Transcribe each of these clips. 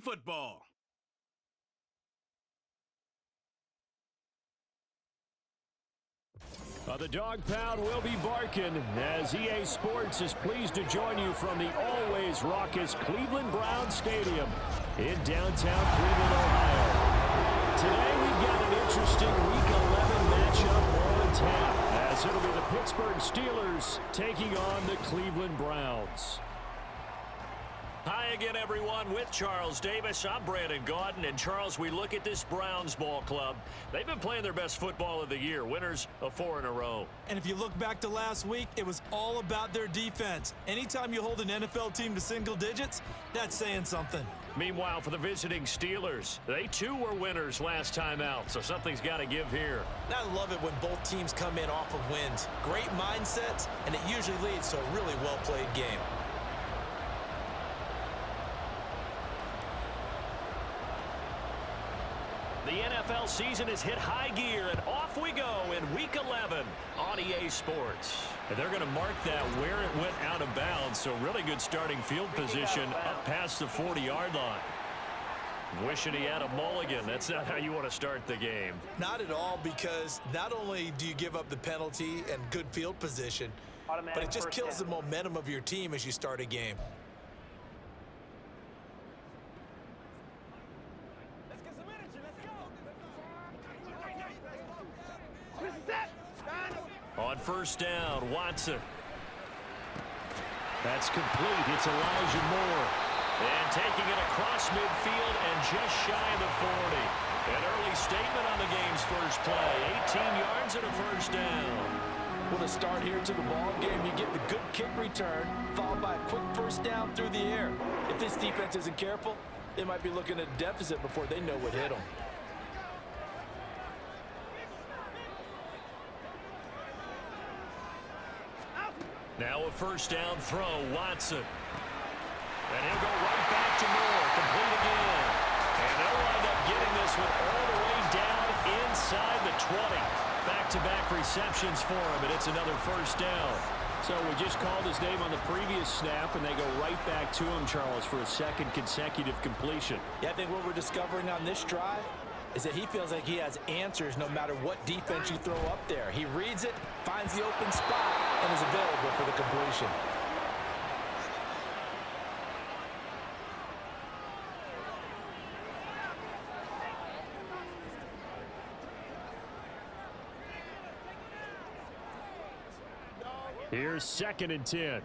football. The dog pound will be barking as EA Sports is pleased to join you from the always raucous Cleveland Browns Stadium in downtown Cleveland, Ohio. Today we've got an interesting Week 11 matchup on tap as it'll be the Pittsburgh Steelers taking on the Cleveland Browns. Hi again, everyone. With Charles Davis, I'm Brandon Gaudin. And, Charles, we look at this Browns ball club. They've been playing their best football of the year, winners of 4 in a row. And if you look back to last week, it was all about their defense. Anytime you hold an NFL team to single digits, that's saying something. Meanwhile, for the visiting Steelers, they too were winners last time out, so something's got to give here. I love it when both teams come in off of wins. Great mindsets, and it usually leads to a really well-played game. The NFL season has hit high gear, and off we go in Week 11 on EA Sports. And they're going to mark that where it went out of bounds, so really good starting field position up past the 40-yard line. Wishing he had a mulligan. That's not how you want to start the game. Not at all, because not only do you give up the penalty and good field position, but it just kills the momentum of your team as you start a game. On first down, Watson. That's complete. It's Elijah Moore. And taking it across midfield and just shy of the 40. An early statement on the game's first play. 18 yards and a first down. With a start here to the ball game, you get the good kick return, followed by a quick first down through the air. If this defense isn't careful, they might be looking at a deficit before they know what hit them. Now a first down throw, Watson. And he'll go right back to Moore, complete again. And they'll wind up getting this one all the way down inside the 20. Back-to-back receptions for him, and it's another first down. So we just called his name on the previous snap, and they go right back to him, Charles, for a second consecutive completion. Yeah, I think what we're discovering on this drive is that he feels like he has answers no matter what defense you throw up there. He reads it, finds the open spot, and is available for the completion. Here's 2nd and 10.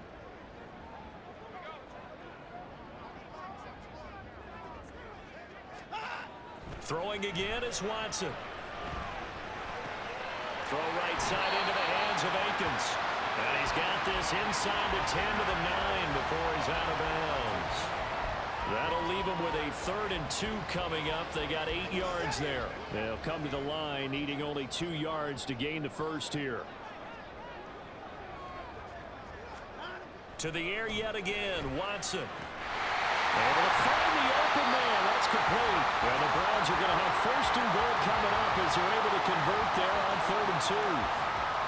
Throwing again is Watson. Throw right side into the hands of Akins. And he's got this inside the 10 to the 9 before he's out of bounds. That'll leave him with a 3rd and 2 coming up. They got 8 yards there. They'll come to the line needing only 2 yards to gain the first here. To the air yet again, Watson. Able to find the open man. That's complete. Well, the Browns are going to have 1st and goal coming up as they're able to convert there on 3rd and 2.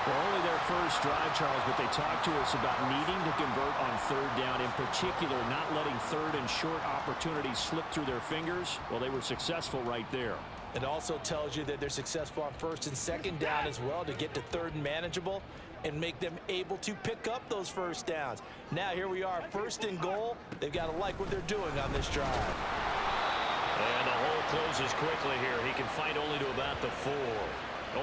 Well, only their first drive, Charles, but they talked to us about needing to convert on 3rd down, in particular not letting 3rd and short opportunities slip through their fingers. Well, they were successful right there. It also tells you that they're successful on 1st and 2nd down as well to get to 3rd and manageable and make them able to pick up those first downs. Now here we are, 1st and goal. They've got to like what they're doing on this drive. And the hole closes quickly here. He can fight only to about the 4.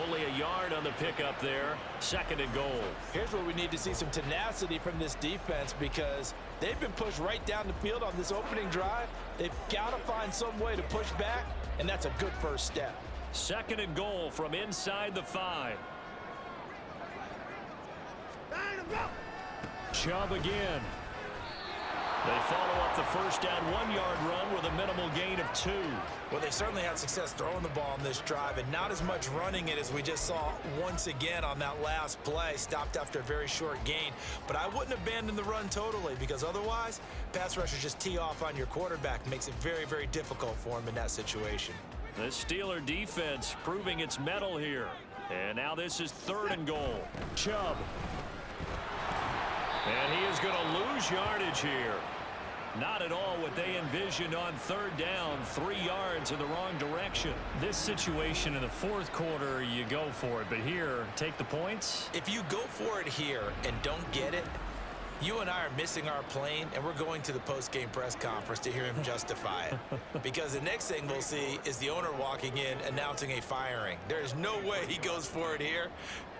Only a yard on the pickup there. 2nd and goal. Here's where we need to see some tenacity from this defense because they've been pushed right down the field on this opening drive. They've got to find some way to push back, and that's a good first step. 2nd and goal from inside the 5. Chubb again. They follow up the first down 1-yard run with a minimal gain of 2. Well, they certainly had success throwing the ball on this drive and not as much running it as we just saw once again on that last play. Stopped after a very short gain. But I wouldn't abandon the run totally because otherwise, pass rushers just tee off on your quarterback. Makes it very, very difficult for him in that situation. The Steeler defense proving its mettle here. And now this is 3rd and goal. Chubb. And he is going to lose yardage here. Not at all what they envisioned on third down, 3 yards in the wrong direction. This situation in the fourth quarter, you go for it. But here, take the points. If you go for it here and don't get it, you and I are missing our plane, and we're going to the post-game press conference to hear him justify it. Because the next thing we'll see is the owner walking in announcing a firing. There is no way he goes for it here.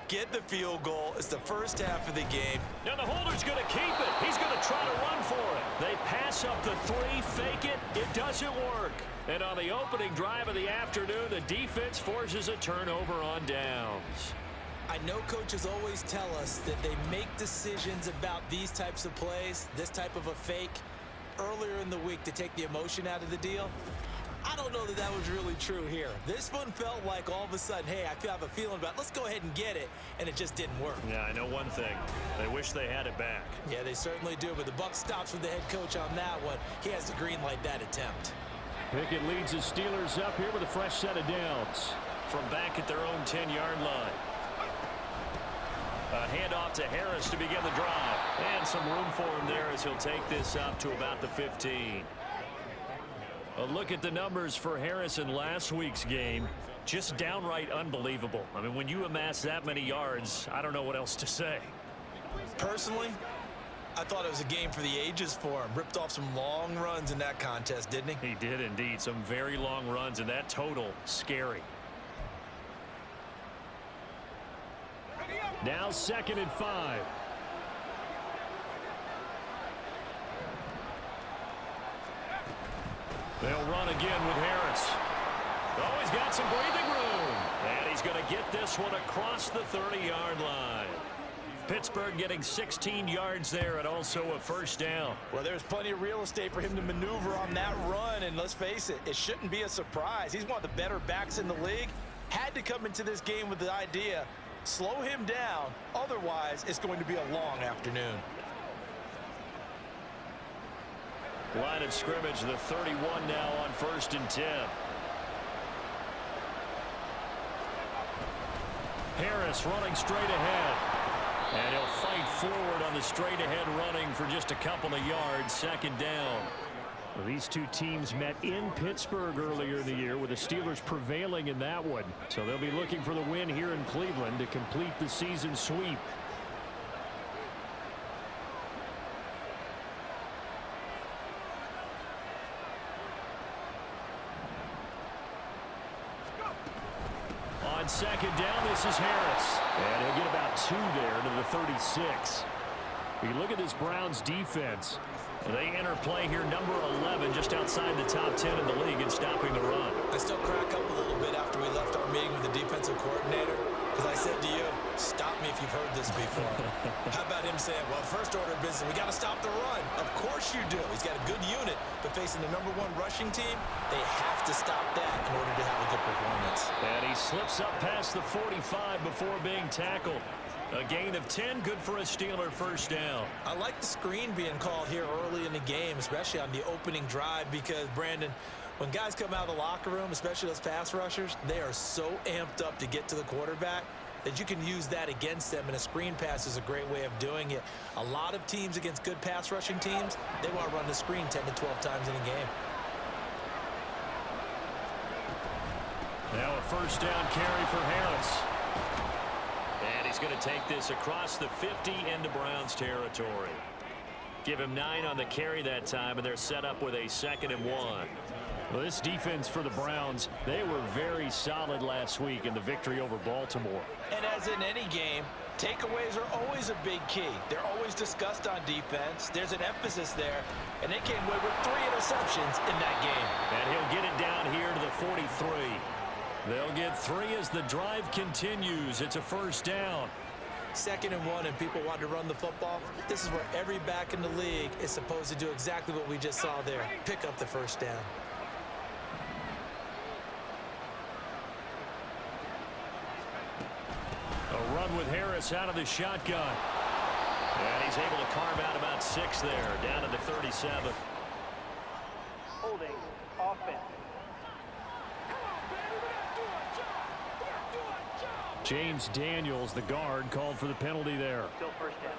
Get the field goal. It's the first half of the game. Now the holder's going to keep it. He's going to try to run for it. They pass up the 3, fake it. It doesn't work. And on the opening drive of the afternoon, the defense forces a turnover on downs. I know coaches always tell us that they make decisions about these types of plays, this type of a fake, earlier in the week to take the emotion out of the deal. I don't know that that was really true here. This one felt like all of a sudden, hey, I have a feeling about it. Let's go ahead and get it, and it just didn't work. Yeah, I know one thing. They wish they had it back. Yeah, they certainly do, but the buck stops with the head coach on that one. He has to green light that attempt. Pickett leads his Steelers up here with a fresh set of downs. From back at their own 10-yard line. A handoff to Harris to begin the drive. And some room for him there as he'll take this up to about the 15. A look at the numbers for Harris in last week's game. Just downright unbelievable. I mean, when you amass that many yards, I don't know what else to say. Personally, I thought it was a game for the ages for him. Ripped off some long runs in that contest, didn't he? He did indeed. Some very long runs, and that total, scary. Now 2nd and 5. They'll run again with Harris. Oh, he's got some breathing room. And he's going to get this one across the 30-yard line. Pittsburgh getting 16 yards there and also a first down. Well, there's plenty of real estate for him to maneuver on that run, and let's face it, it shouldn't be a surprise. He's one of the better backs in the league. Had to come into this game with the idea, slow him down, otherwise it's going to be a long afternoon. Line of scrimmage, the 31 now on 1st and 10. Harris running straight ahead. And he'll fight forward on the straight ahead running for just a couple of yards. 2nd down. Well, these two teams met in Pittsburgh earlier in the year with the Steelers prevailing in that one. So they'll be looking for the win here in Cleveland to complete the season sweep. On 2nd down, this is Harris. And he'll get about 2 there to the 36. You look at this Browns defense. They enter play here, number 11, just outside the top 10 in the league in stopping the run. I still crack up a little bit after we left our meeting with the defensive coordinator, because I said to you, stop me if you've heard this before. How about him saying, well, first order of business, we got to stop the run. Of course you do. He's got a good unit, but facing the number 1 rushing team, they have to stop that in order to have a good performance. And he slips up past the 45 before being tackled. A gain of 10, good for a Steeler first down. I like the screen being called here early in the game, especially on the opening drive, because, Brandon, when guys come out of the locker room, especially those pass rushers, they are so amped up to get to the quarterback that you can use that against them, and a screen pass is a great way of doing it. A lot of teams against good pass rushing teams, they want to run the screen 10 to 12 times in a game. Now a first down carry for Harris. And he's going to take this across the 50 into Browns territory. Give him 9 on the carry that time, and they're set up with a 2nd and 1. Well, this defense for the Browns, they were very solid last week in the victory over Baltimore. And as in any game, takeaways are always a big key. They're always discussed on defense. There's an emphasis there, and they came away with 3 interceptions in that game. And he'll get it down here to the 43. They'll get 3 as the drive continues. It's a first down. 2nd and 1, and people want to run the football. This is where every back in the league is supposed to do exactly what we just saw there. Pick up the first down. A run with Harris out of the shotgun. And he's able to carve out about 6 there, down to the 37. Holding offense. James Daniels, the guard, called for the penalty there. Still first down.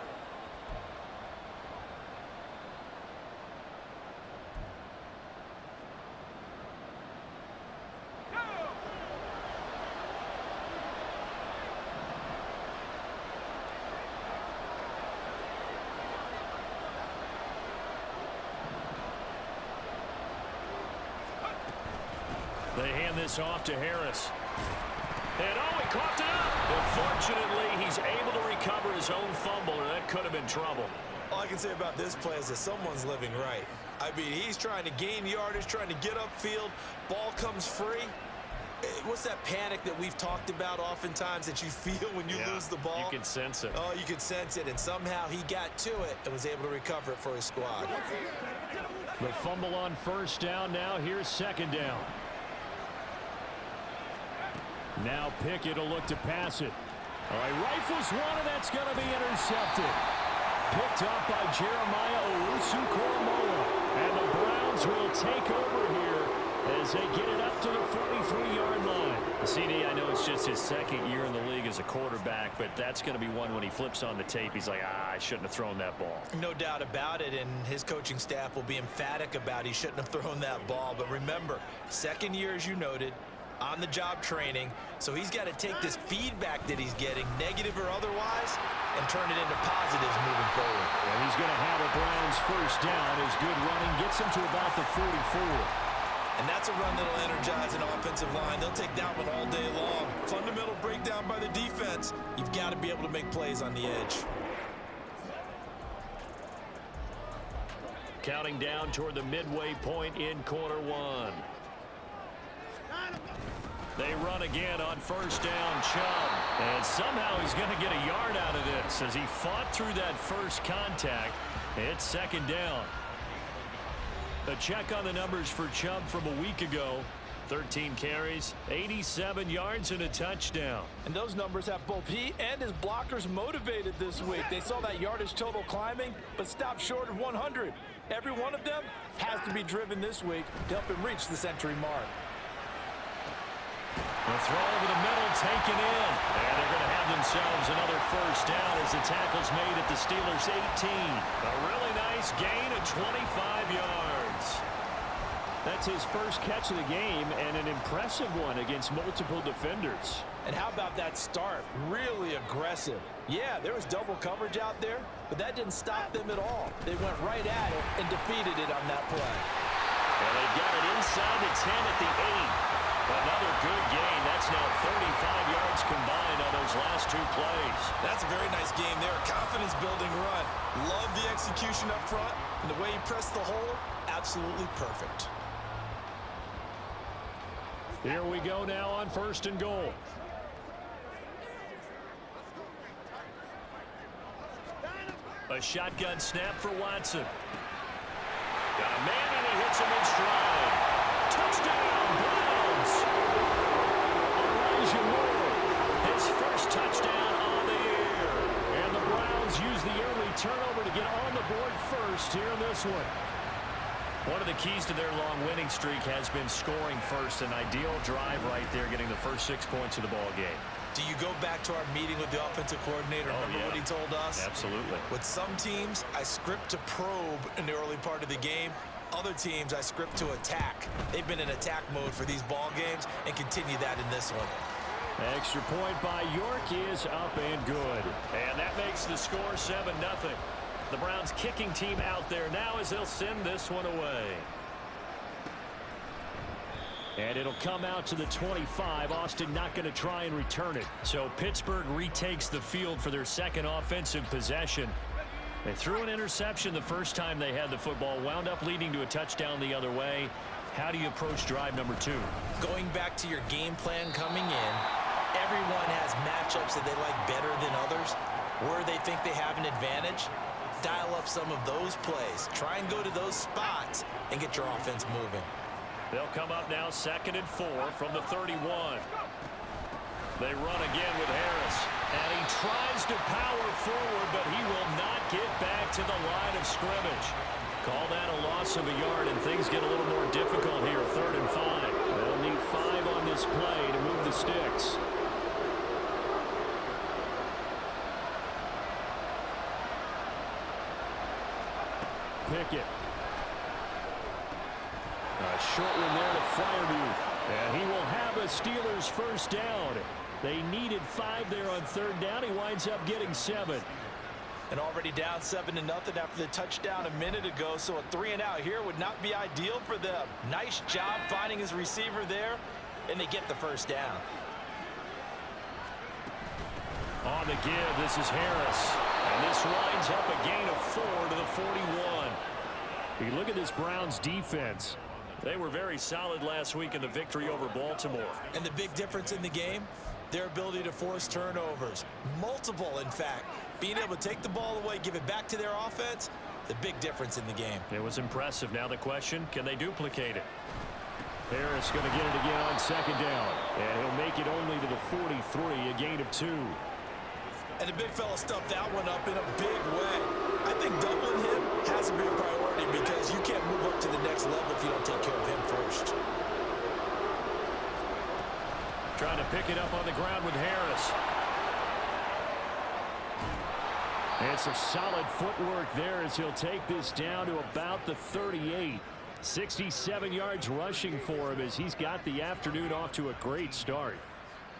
They hand this off to Harris. And oh, he coughed it up. But fortunately, he's able to recover his own fumble, or that could have been trouble. All I can say about this play is that someone's living right. I mean, he's trying to gain yardage, trying to get upfield. Ball comes free. What's that panic that we've talked about oftentimes that you feel when you lose the ball? You can sense it. Oh, you can sense it, and somehow he got to it and was able to recover it for his squad. The fumble on first down. Now here's second down. Now Pickett will look to pass it. All right, rifles one, and that's going to be intercepted. Picked up by Jeremiah Owusu-Koramoah. And the Browns will take over here as they get it up to the 43-yard line. CD, I know it's just his second year in the league as a quarterback, but that's going to be one when he flips on the tape. He's like, I shouldn't have thrown that ball. No doubt about it, and his coaching staff will be emphatic about he shouldn't have thrown that ball. But remember, second year, as you noted, on-the-job training, so he's got to take this feedback that he's getting, negative or otherwise, and turn it into positives moving forward. And he's going to have a Browns first down. His good running gets him to about the 44. And that's a run that'll energize an offensive line. They'll take that one all day long. Fundamental breakdown by the defense. You've got to be able to make plays on the edge. Counting down toward the midway point in quarter one. They run again on first down, Chubb. And somehow he's going to get a yard out of this as he fought through that first contact. It's second down. A check on the numbers for Chubb from a week ago. 13 carries, 87 yards, and a touchdown. And those numbers have both he and his blockers motivated this week. They saw that yardage total climbing, but stopped short of 100. Every one of them has to be driven this week to help him reach the century mark. The throw over the middle, taken in. And they're going to have themselves another first down as the tackle's made at the Steelers' 18. A really nice gain of 25 yards. That's his first catch of the game, and an impressive one against multiple defenders. And how about that start? Really aggressive. Yeah, there was double coverage out there, but that didn't stop them at all. They went right at it and defeated it on that play. And they've got it inside the 10 at the 8. Another good gain. That's now 35 yards combined on those last two plays. That's a very nice game there. Confidence-building run. Love the execution up front, and the way he pressed the hole, absolutely perfect. Here we go now on first and goal. A shotgun snap for Watson. Got a man, and he hits him in stride. Touchdown, Browns! Elijah Moore, his first touchdown on the year. And the Browns use the early turnover to get on the board first here in this one. One of the keys to their long winning streak has been scoring first. An ideal drive right there, getting the first 6 points of the ball game. Do you go back to our meeting with the offensive coordinator? Remember what he told us? Absolutely. With some teams, I script to probe in the early part of the game. Other teams, I script to attack. They've been in attack mode for these ball games and continue that in this one. Extra point by York is up and good. And that makes the score 7-0. The Browns kicking team out there now as they'll send this one away. And it'll come out to the 25. Austin not going to try and return it. So Pittsburgh retakes the field for their second offensive possession. They threw an interception the first time they had the football, wound up leading to a touchdown the other way. How do you approach drive number 2? Going back to your game plan coming in, everyone has matchups that they like better than others. Where they think they have an advantage, dial up some of those plays. Try and go to those spots and get your offense moving. They'll come up now 2nd and 4 from the 31. They run again with Harris. And he tries to power forward, but he will not get back to the line of scrimmage. Call that a loss of a yard, and things get a little more difficult here. 3rd and 5. They'll need 5 on this play to move the sticks. Pickett. A short one there to Freiermuth. And he will have a Steelers first down. They needed 5 there on 3rd down. He winds up getting 7. And already down 7-0 after the touchdown a minute ago, so a 3-and-out here would not be ideal for them. Nice job finding his receiver there, and they get the first down. On the give, this is Harris. And this winds up a gain of 4 to the 41. You look at this Browns defense. They were very solid last week in the victory over Baltimore. And the big difference in the game, their ability to force turnovers. Multiple, in fact. Being able to take the ball away, give it back to their offense, the big difference in the game. It was impressive. Now the question, can they duplicate it? Harris going to get it again on second down. And he'll make it only to the 43, a gain of 2. And the big fella stuffed that one up in a big way. I think doubling him has to be a priority because you can't move up to the next level if you don't take care of him first. Trying to pick it up on the ground with Harris. And some solid footwork there as he'll take this down to about the 38. 67 yards rushing for him as he's got the afternoon off to a great start.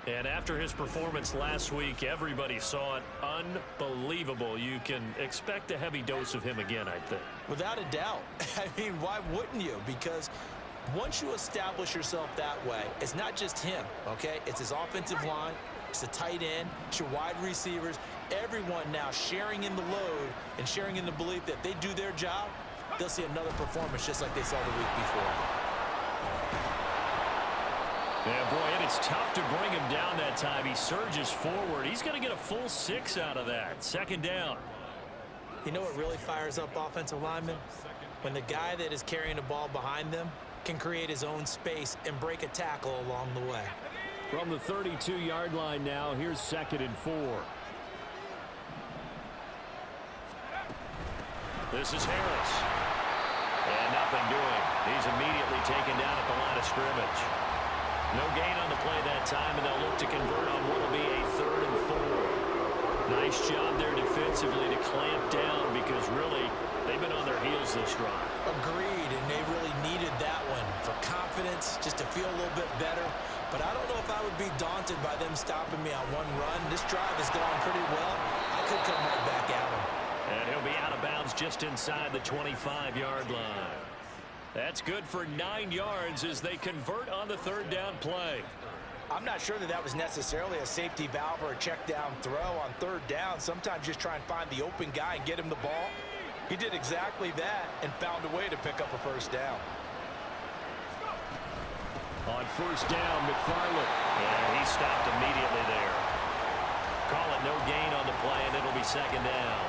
And after his performance last week, everybody saw it. Unbelievable. You can expect a heavy dose of him again, I think. Without a doubt. I mean, why wouldn't you? Because once you establish yourself that way, it's not just him, okay? It's his offensive line, it's the tight end, it's your wide receivers, everyone now sharing in the load and sharing in the belief that they do their job, they'll see another performance just like they saw the week before. Yeah, boy, and it's tough to bring him down that time. He surges forward. He's going to get a full 6 out of that. Second down. You know what really fires up offensive linemen? When the guy that is carrying the ball behind them can create his own space and break a tackle along the way. From the 32-yard line now, here's 2nd and 4. This is Harris. And nothing doing. He's immediately taken down at the line of scrimmage. No gain on the play that time, and they'll look to convert on what will be a 3rd and 4. Nice job there defensively to clamp down because really they've been on their heels this drive. Agreed, and they really needed that one for confidence, just to feel a little bit better. But I don't know if I would be daunted by them stopping me on one run. This drive has gone pretty well. I could come right back at him. And he'll be out of bounds just inside the 25-yard line. That's good for 9 yards as they convert on the 3rd down play. I'm not sure that that was necessarily a safety valve or a check down throw on 3rd down. Sometimes just try and find the open guy and get him the ball. He did exactly that and found a way to pick up a 1st down. On 1st down, McFarland. And he stopped immediately there. Call it no gain on the play, and it'll be 2nd down.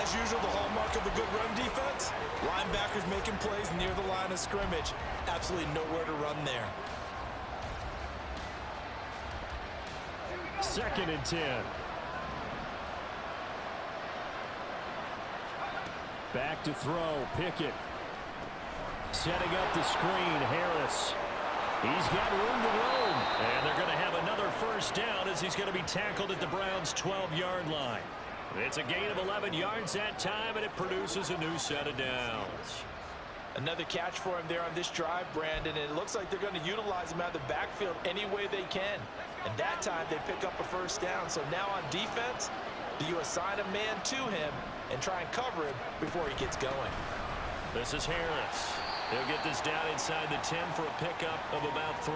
As usual, the hallmark of a good run defense, linebackers making plays near the line of scrimmage. Absolutely nowhere to run there. 2nd and 10. Back to throw, Pickett. Setting up the screen, Harris. He's got room to roam. And they're going to have another 1st down as he's going to be tackled at the Browns' 12-yard line. It's a gain of 11 yards that time, and it produces a new set of downs. Another catch for him there on this drive, Brandon, and it looks like they're going to utilize him out of the backfield any way they can. And that time they pick up a 1st down. So now on defense, do you assign a man to him and try and cover him before he gets going? This is Harris. He'll get this down inside the 10 for a pickup of about 3.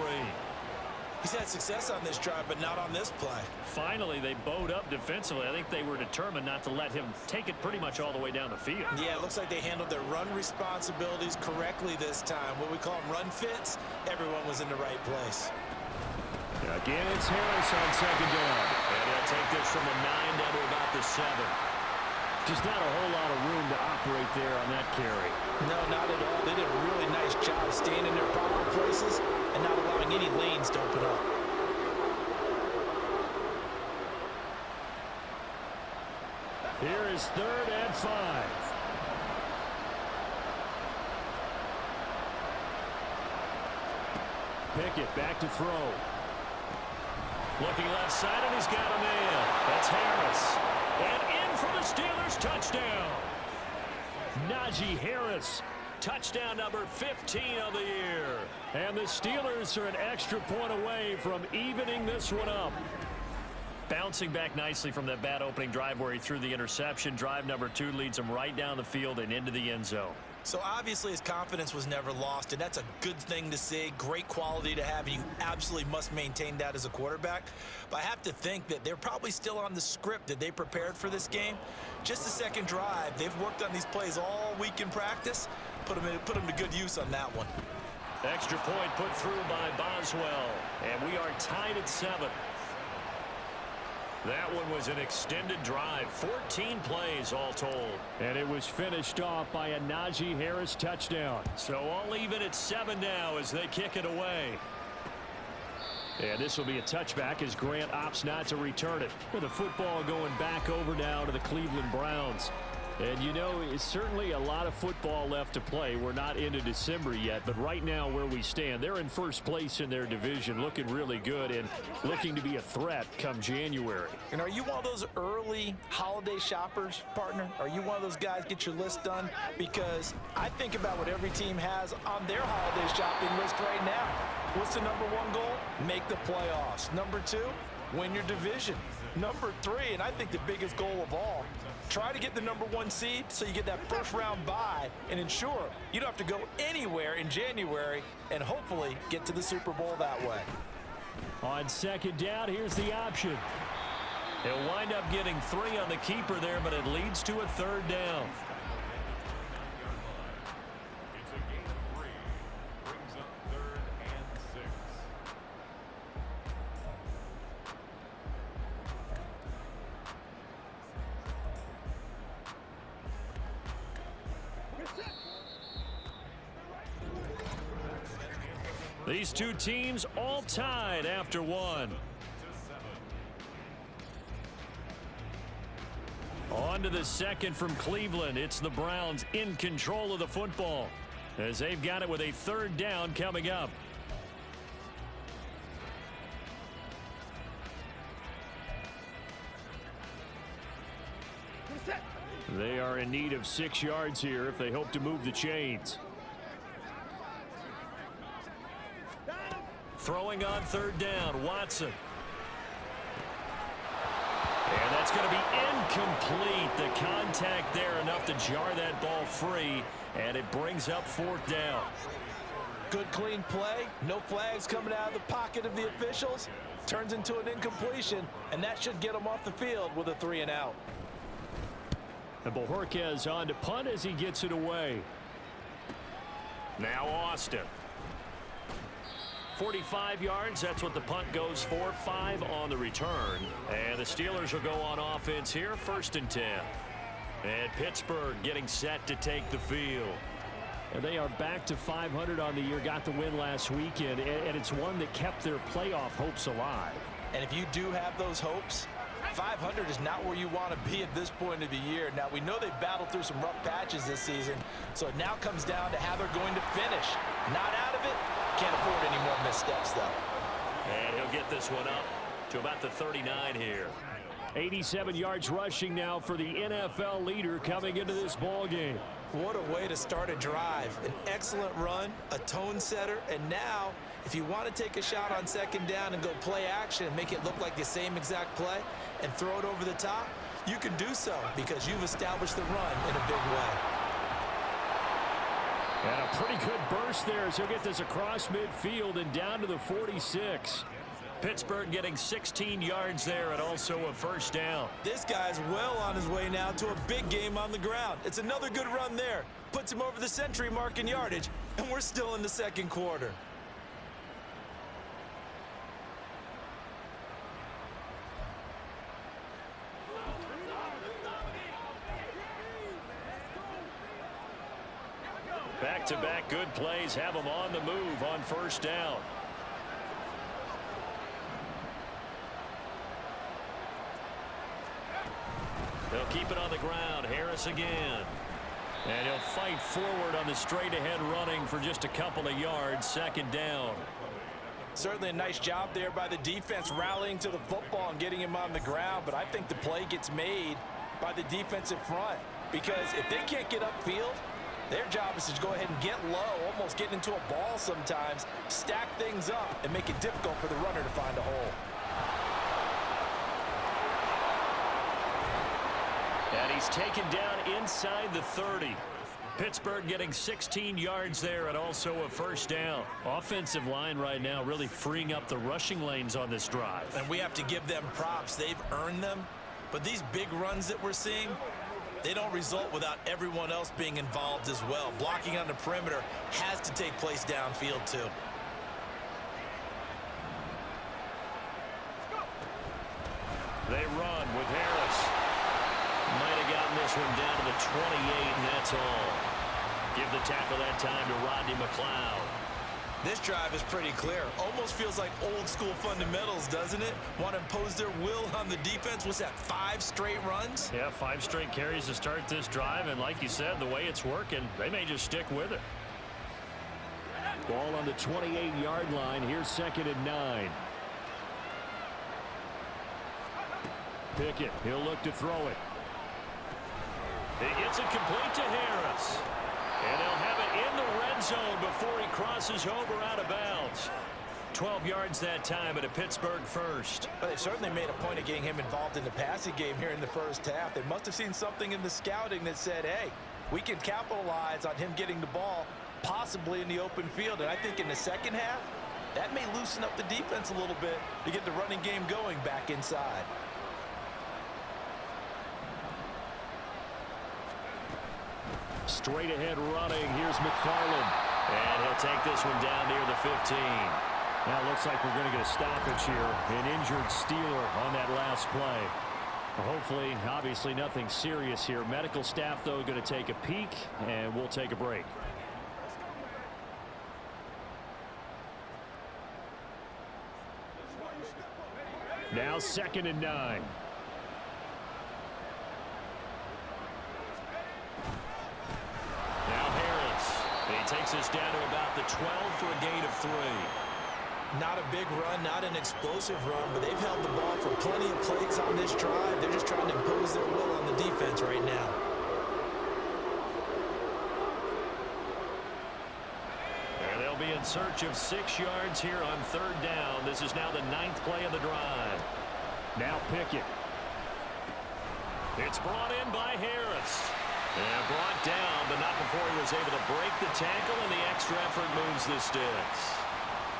He's had success on this drive, but not on this play. Finally, they bowed up defensively. I think they were determined not to let him take it pretty much all the way down the field. Yeah, it looks like they handled their run responsibilities correctly this time. What we call them run fits, everyone was in the right place. Again, it's Harris on 2nd down. And they'll take this from the 9 down to about the 7. Just not a whole lot of room to operate there on that carry. No, not at all. They did a really nice job staying in their proper places and not allowing any lanes to open up. Here is 3rd and 5. Pickett back to throw. Looking left side, and he's got a man. That's Harris. And in for the Steelers, touchdown. Najee Harris. Touchdown number 15 of the year. And the Steelers are an extra point away from evening this one up. Bouncing back nicely from that bad opening drive where he threw the interception. Drive number 2 leads him right down the field and into the end zone. So obviously his confidence was never lost, and that's a good thing to see. Great quality to have, and you absolutely must maintain that as a quarterback. But I have to think that they're probably still on the script that they prepared for this game. Just the second drive, they've worked on these plays all week in practice. Put them to good use on that one. Extra point put through by Boswell, and we are tied at 7. That one was an extended drive, 14 plays all told. And it was finished off by a Najee Harris touchdown. So all even at 7 now as they kick it away. And this will be a touchback as Grant opts not to return it. With the football going back over now to the Cleveland Browns. And, you know, it's certainly a lot of football left to play. We're not into December yet, but right now where we stand, they're in first place in their division, looking really good and looking to be a threat come January. And are you one of those early holiday shoppers, partner? Are you one of those guys get your list done? Because I think about what every team has on their holiday shopping list right now. What's the #1 goal? Make the playoffs. #2, win your division. #3, and I think the biggest goal of all, try to get the #1 seed so you get that first-round bye and ensure you don't have to go anywhere in January and hopefully get to the Super Bowl that way. On second down, here's the option. He'll wind up getting 3 on the keeper there, but it leads to a 3rd down. It's a gain of 3. Brings up 3rd and 6. These two teams all tied after 1. On to the second from Cleveland. It's the Browns in control of the football as they've got it with a 3rd down coming up. They are in need of 6 yards here if they hope to move the chains. Throwing on 3rd down, Watson. And that's going to be incomplete. The contact there enough to jar that ball free, and it brings up 4th down. Good clean play, no flags coming out of the pocket of the officials. Turns into an incompletion, and that should get them off the field with a 3 and out. And Bojorquez on to punt as he gets it away. Now Austin. 45 yards, that's what the punt goes for. 5 on the return. And the Steelers will go on offense here, 1st and 10. And Pittsburgh getting set to take the field. And they are back to 500 on the year, got the win last weekend, and it's one that kept their playoff hopes alive. And if you do have those hopes, 500 is not where you want to be at this point of the year. Now, we know they've battled through some rough patches this season, so it now comes down to how they're going to finish. Not out of it. Can't afford any more missteps, though. And he'll get this one up to about the 39 here. 87 yards rushing now for the NFL leader coming into this ball game. What a way to start a drive. An excellent run, a tone setter, and now if you want to take a shot on 2nd down and go play action and make it look like the same exact play and throw it over the top, you can do so because you've established the run in a big way. And a pretty good burst there as he'll get this across midfield and down to the 46. Pittsburgh getting 16 yards there and also a 1st down. This guy's well on his way now to a big game on the ground. It's another good run there. Puts him over the century mark in yardage, and we're still in the 2nd quarter. Back-to-back good plays have them on the move on 1st down. They'll keep it on the ground. Harris again. And he'll fight forward on the straight-ahead running for just a couple of yards. 2nd down. Certainly a nice job there by the defense rallying to the football and getting him on the ground, but I think the play gets made by the defensive front because if they can't get upfield, their job is to go ahead and get low, almost get into a ball sometimes, stack things up, and make it difficult for the runner to find a hole. And he's taken down inside the 30. Pittsburgh getting 16 yards there and also a first down. Offensive line right now really freeing up the rushing lanes on this drive. And we have to give them props. They've earned them. But these big runs that we're seeing, they don't result without everyone else being involved as well. Blocking on the perimeter has to take place downfield too. They run with Harris. Might have gotten this one down to the 28, and that's all. Give the tackle that time to Rodney McLeod. This drive is pretty clear. Almost feels like old school fundamentals, doesn't it? Want to impose their will on the defense. What's that, 5 straight runs? Yeah, 5 straight carries to start this drive, and like you said, the way it's working, they may just stick with it. Ball on the 28-yard line. Here's 2nd and 9. Pickett, he'll look to throw it. He gets it complete to Harris. And they'll have it in the red zone before he crosses over out of bounds. 12 yards that time at a Pittsburgh first. Well, they certainly made a point of getting him involved in the passing game here in the first half. They must have seen something in the scouting that said, hey, we can capitalize on him getting the ball possibly in the open field. And I think in the second half, that may loosen up the defense a little bit to get the running game going back inside. Straight ahead running. Here's McFarland. And he'll take this one down near the 15. Now it looks like we're going to get a stoppage here. An injured Steeler on that last play. Hopefully, obviously nothing serious here. Medical staff, though, going to take a peek, and we'll take a break. Now 2nd and 9. He takes us down to about the 12 for a gain of 3. Not a big run, not an explosive run, but they've held the ball for plenty of plays on this drive. They're just trying to impose their will on the defense right now. And they'll be in search of 6 yards here on 3rd down. This is now the 9th play of the drive. Now Pickett. It's brought in by Harris. And brought down, but not before he was able to break the tackle, and the extra effort moves the sticks.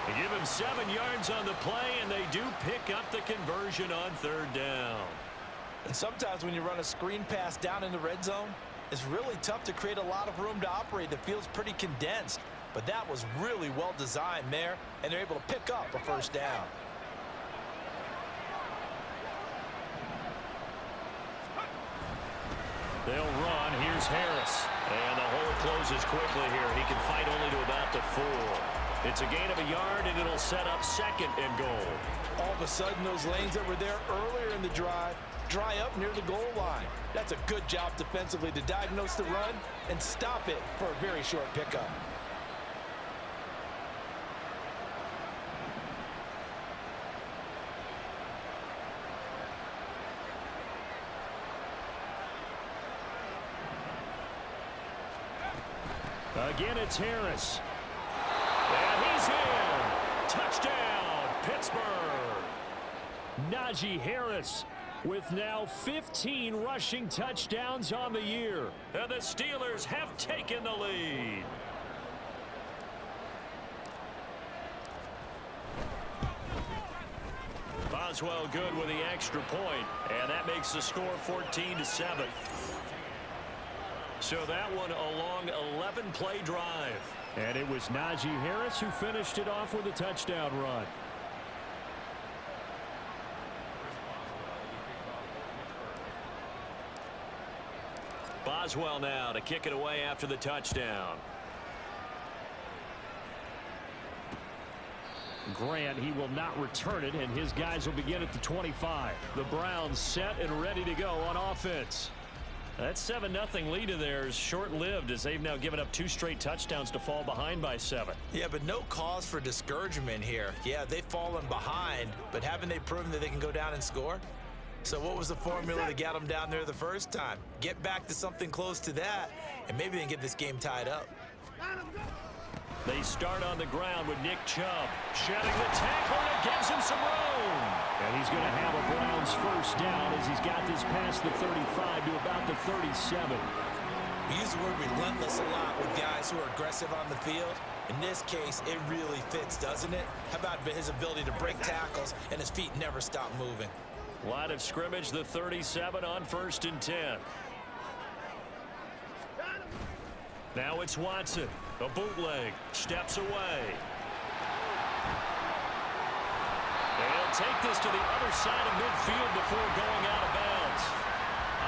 They give him 7 yards on the play, and they do pick up the conversion on 3rd down. And sometimes when you run a screen pass down in the red zone, it's really tough to create a lot of room to operate. The field's pretty condensed, but that was really well designed there, and they're able to pick up a first down. They'll run. Here's Harris. And the hole closes quickly here. He can fight only to about the 4. It's a gain of a yard, and it'll set up 2nd and goal. All of a sudden, those lanes that were there earlier in the drive dry up near the goal line. That's a good job defensively to diagnose the run and stop it for a very short pickup. Again, it's Harris. And he's in. Touchdown, Pittsburgh. Najee Harris with now 15 rushing touchdowns on the year. And the Steelers have taken the lead. Boswell good with the extra point, and that makes the score 14-7. So that one a long 11-play drive. And it was Najee Harris who finished it off with a touchdown run. Boswell now to kick it away after the touchdown. Grant, he will not return it, and his guys will begin at the 25. The Browns set and ready to go on offense. That 7-0 lead of theirs is short-lived as they've now given up 2 straight touchdowns to fall behind by 7. Yeah, but no cause for discouragement here. Yeah, they've fallen behind, but haven't they proven that they can go down and score? So what was the formula to get them down there the first time? Get back to something close to that, and maybe they can get this game tied up. They start on the ground with Nick Chubb. Shedding the tackle, and it gives him some room. And he's going to have a Browns first down as he's got this past the 35 to about the 37. We use the word relentless a lot with guys who are aggressive on the field. In this case, it really fits, doesn't it? How about his ability to break tackles and his feet never stop moving? Line of scrimmage, the 37 on 1st and 10. Now it's Watson. A bootleg. Steps away. They'll take this to the other side of midfield before going out of bounds.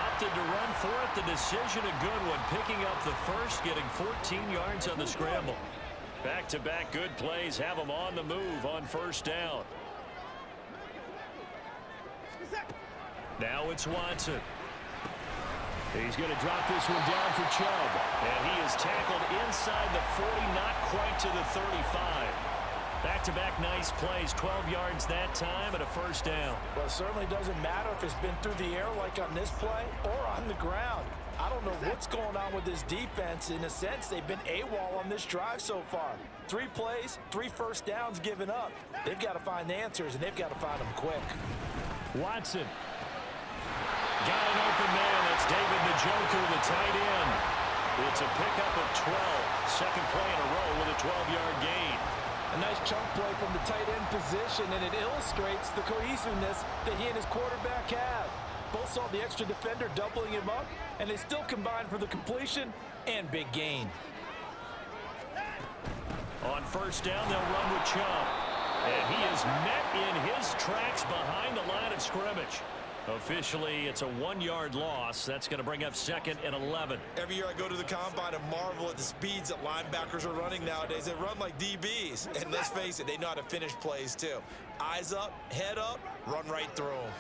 Opted to run for it. The decision a good one. Picking up the first, getting 14 yards on the scramble. Back-to-back good plays have them on the move on 1st down. Now it's Watson. He's going to drop this one down for Chubb. And he is tackled inside the 40, not quite to the 35. Back-to-back nice plays, 12 yards that time and a first down. Well, it certainly doesn't matter if it's been through the air like on this play or on the ground. I don't know what's going on with this defense. In a sense, they've been AWOL on this drive so far. 3 plays, 3 first downs given up. They've got to find answers, and they've got to find them quick. Watson. Got an open man. That's David the Joker, the tight end. It's a pickup of 12. Second play in a row with a 12-yard gain. A nice chunk play from the tight end position, and it illustrates the cohesiveness that he and his quarterback have. Both saw the extra defender doubling him up, and they still combined for the completion and big gain. On 1st down, they'll run with Chubb. And he is met in his tracks behind the line of scrimmage. Officially, it's a 1-yard loss. That's going to bring up 2nd and 11. Every year I go to the combine and marvel at the speeds that linebackers are running nowadays. They run like DBs. And let's face it, they know how to finish plays too. Eyes up, head up, run right through them.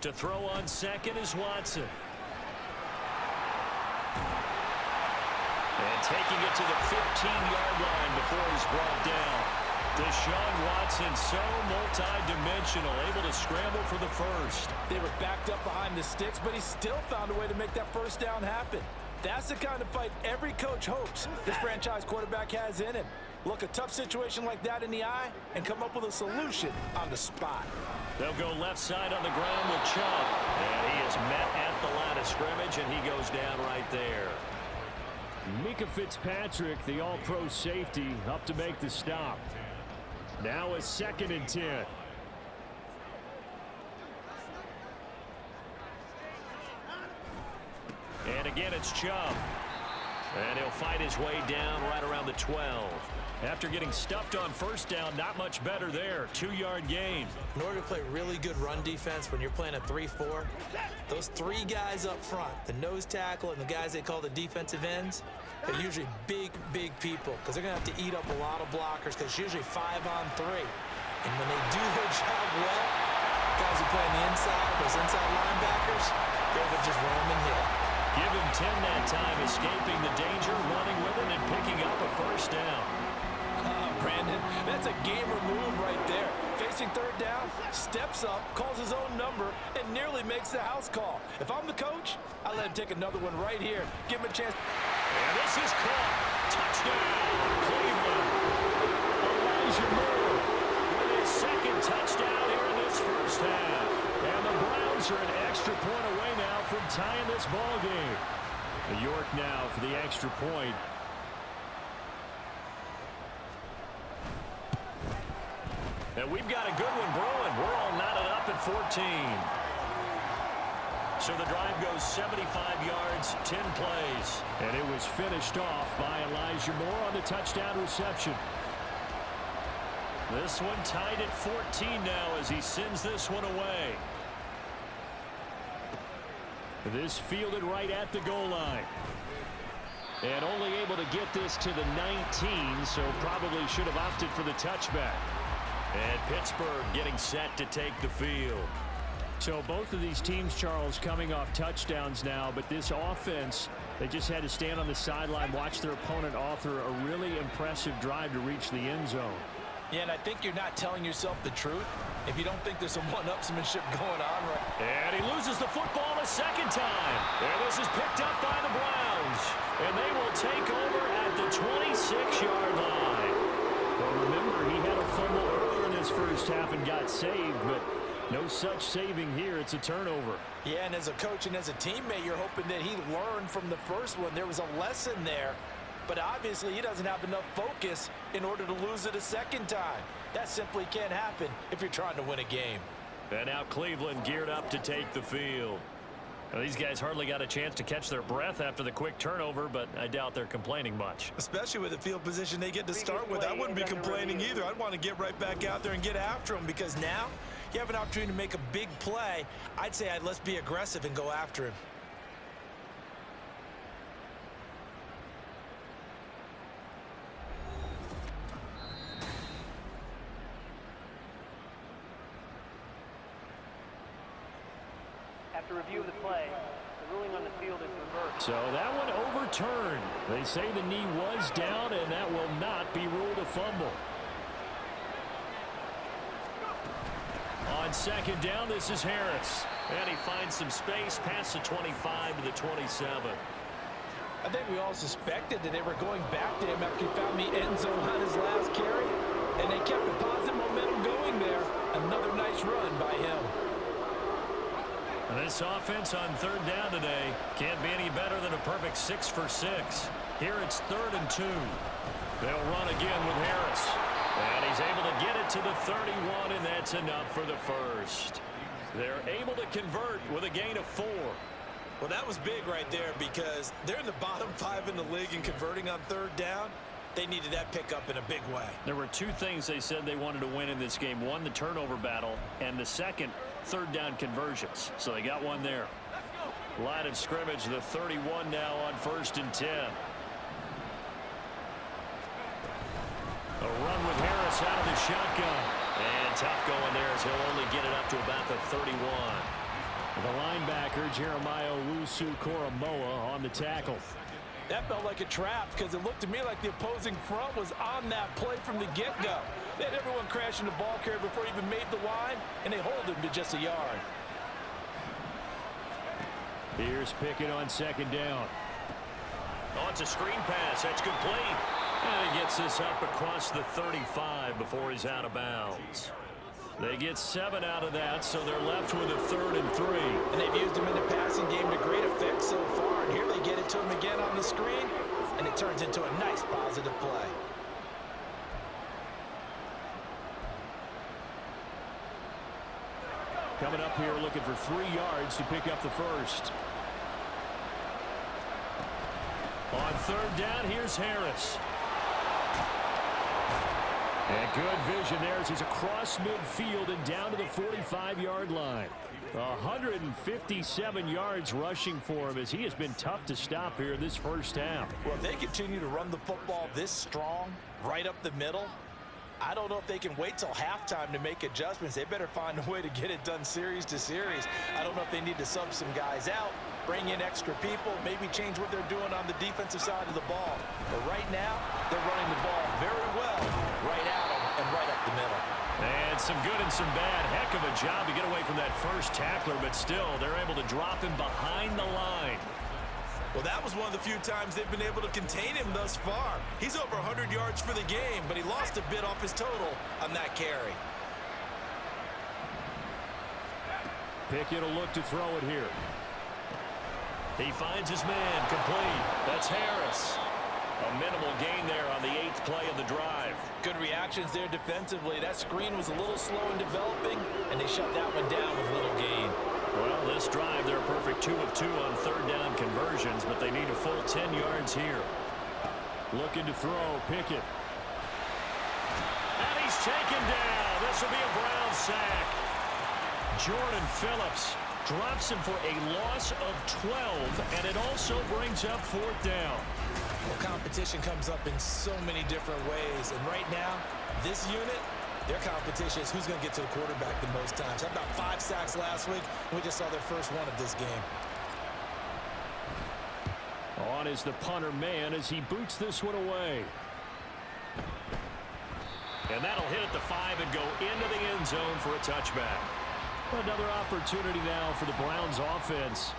To throw on 2nd is Watson. And taking it to the 15-yard line before he's brought down. Deshaun Watson, so multi-dimensional, able to scramble for the first. They were backed up behind the sticks, but he still found a way to make that first down happen. That's the kind of fight every coach hopes this franchise quarterback has in him. Look a tough situation like that in the eye and come up with a solution on the spot. They'll go left side on the ground with Chubb. And he is met at the line of scrimmage, and he goes down right there. Mika Fitzpatrick, the all-pro safety, up to make the stop. Now a 2nd and 10. And again, it's Chubb. And he'll fight his way down right around the 12. After getting stuffed on 1st down, not much better there. 2-yard gain. In order to play really good run defense when you're playing a 3-4, those 3 guys up front, the nose tackle and the guys they call the defensive ends, they're usually big, big people because they're going to have to eat up a lot of blockers because it's usually 5-on-3. And when they do their job well, guys who play on the inside, those inside linebackers, they're going to just roam and hit. Give him 10 that time, escaping the danger, running with it, and picking up a first down. Brandon, that's a gamer move right there. Facing 3rd down, steps up, calls his own number, and nearly makes the house call. If I'm the coach, I let him take another one right here. Give him a chance. And this is caught. Touchdown, Cleveland. Elijah Moore With his 2nd touchdown here in this first half. And the Browns are an extra point away now from tying this ball game. York now for the extra point. And we've got a good one brewing. We're all knotted up at 14. So the drive goes 75 yards, 10 plays. And it was finished off by Elijah Moore on the touchdown reception. This one tied at 14 now as he sends this one away. This fielded right at the goal line. And only able to get this to the 19, so probably should have opted for the touchback. And Pittsburgh getting set to take the field. So both of these teams, Charles, coming off touchdowns now, but this offense, they just had to stand on the sideline, watch their opponent author a really impressive drive to reach the end zone. Yeah, and I think you're not telling yourself the truth if you don't think there's some one-upsmanship going on right. And he loses the football a 2nd time. And this is picked up by the Browns. And they will take over at the 26-yard line. Well, remember, he had a fumble earlier in his first half and got saved, but no such saving here. It's a turnover. Yeah, and as a coach and as a teammate, you're hoping that he learned from the first one. There was a lesson there, but obviously he doesn't have enough focus in order to lose it a second time. That simply can't happen if you're trying to win a game. And now Cleveland geared up to take the field. Well, these guys hardly got a chance to catch their breath after the quick turnover, but I doubt they're complaining much. Especially with the field position they get to start with. I wouldn't be complaining either. I'd want to get right back out there and get after them, because now you have an opportunity to make a big play. I'd say let's be aggressive and go after him. After review of the play, the ruling on the field is reversed. So that one overturned. They say the knee was down, and that will not be ruled a fumble. On second down, this is Harris. And he finds some space past the 25 to the 27. I think we all suspected that they were going back to him after he found the end zone on his last carry, and they kept the positive momentum going there. Another nice run by him. And this offense on third down today can't be any better than a perfect 6 for 6. Here it's 3rd and 2. They'll run again with Harris. And he's able to get it to the 31, and that's enough for the first. They're able to convert with a gain of 4. Well, that was big right there, because they're in the bottom 5 in the league in converting on third down. They needed that pickup in a big way. There were 2 things they said they wanted to win in this game. One, the turnover battle, and the second, third down conversions. So they got one there. Line of scrimmage, the 31 now on 1st and 10. A run with Harris out of the shotgun. And tough going there as he'll only get it up to about the 31. The linebacker, Jeremiah Owusu-Koramoah, on the tackle. That felt like a trap, because it looked to me like the opposing front was on that play from the get-go. They had everyone crashing the ball carrier before he even made the line, and they hold him to just a yard. Here's Pickett on second down. Oh, it's a screen pass. That's complete. And he gets this up across the 35 before he's out of bounds. They get 7 out of that, so they're left with a 3rd and 3. And they've used him in the passing game to great effect so far. And here they get it to him again on the screen, and it turns into a nice positive play. Coming up here looking for 3 yards to pick up the first. On third down, here's Harris. And good vision there as he's across midfield and down to the 45-yard line. 157 yards rushing for him as he has been tough to stop here in this first half. Well, if they continue to run the football this strong, right up the middle, I don't know if they can wait till halftime to make adjustments. They better find a way to get it done series to series. I don't know if they need to sub some guys out, bring in extra people, maybe change what they're doing on the defensive side of the ball. But right now, they're running the ball very well, right at them and right up the middle. And some good and some bad. Heck of a job to get away from that first tackler, but still, they're able to drop him behind the line. Well, that was one of the few times they've been able to contain him thus far. He's over 100 yards for the game, but he lost a bit off his total on that carry. Pickett will look to throw it here. He finds his man, complete. That's Harris. A minimal gain there on the 8th play of the drive. Good reactions there defensively. That screen was a little slow in developing, and they shut that one down with little gain. Well, this drive, they're a perfect 2 of 2 on third down conversions, but they need a full 10 yards here. Looking to throw, Pickett. And he's taken down. This will be a Brown sack. Jordan Phillips drops him for a loss of 12, and it also brings up 4th down. Well, competition comes up in so many different ways, and right now, this unit, their competition is who's going to get to the quarterback the most times. Had about 5 sacks last week, and we just saw their first one of this game. On is the punter man as he boots this one away. And that'll hit at the 5 and go into the end zone for a touchback. Another opportunity now for the Browns offense.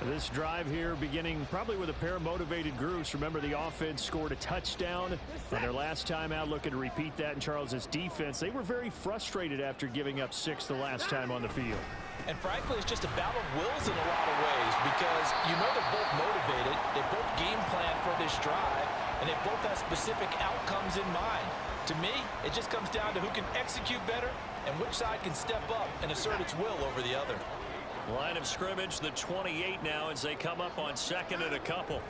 This drive here beginning probably with a pair of motivated groups. Remember, the offense scored a touchdown on their last time out, looking to repeat that in Charles's defense. They were very frustrated after giving up 6 the last time on the field. And frankly, it's just a battle of wills in a lot of ways because you know they're both motivated. They both game plan for this drive, and they both have specific outcomes in mind. To me, it just comes down to who can execute better and which side can step up and assert its will over the other. Line of scrimmage, the 28 now as they come up on second and a couple.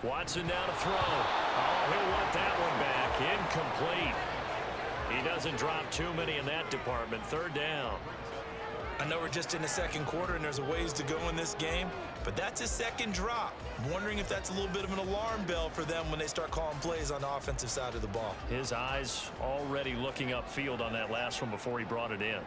Watson down to throw. Oh, he'll want that one back. Incomplete. He doesn't drop too many in that department. Third down. I know we're just in the second quarter and there's a ways to go in this game, but that's his second drop. I'm wondering if that's a little bit of an alarm bell for them when they start calling plays on the offensive side of the ball. His eyes already looking upfield on that last one before he brought it in.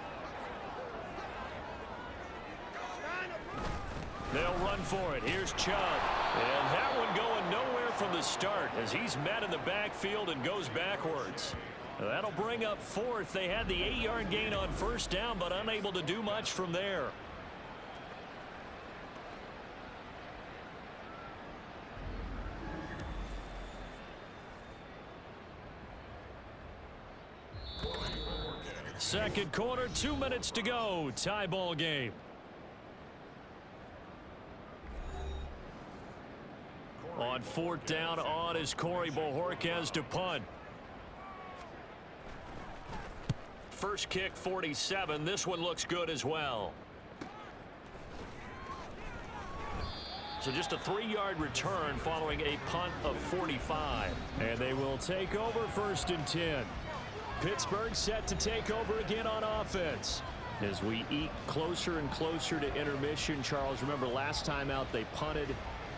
They'll run for it. Here's Chubb. And that one going nowhere from the start as he's met in the backfield and goes backwards. That'll bring up fourth. They had the 8-yard gain on first down, but unable to do much from there. Second quarter, 2 minutes to go. Tie ball game. On fourth down, on is Corey Bojorquez to punt. First kick, 47. This one looks good as well. So just a 3-yard return following a punt of 45. And they will take over first and 10. Pittsburgh set to take over again on offense. As we eke closer and closer to intermission, Charles, remember last time out they punted.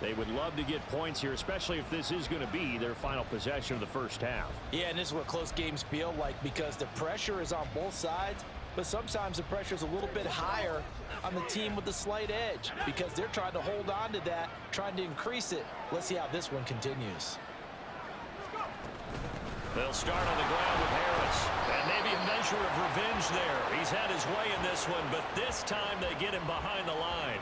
They would love to get points here, especially if this is going to be their final possession of the first half. Yeah, and this is what close games feel like because the pressure is on both sides, but sometimes the pressure is a little bit higher on the team with the slight edge because they're trying to hold on to that, trying to increase it. Let's see how this one continues. They'll start on the ground with Harris. And maybe a measure of revenge there. He's had his way in this one, but this time they get him behind the line.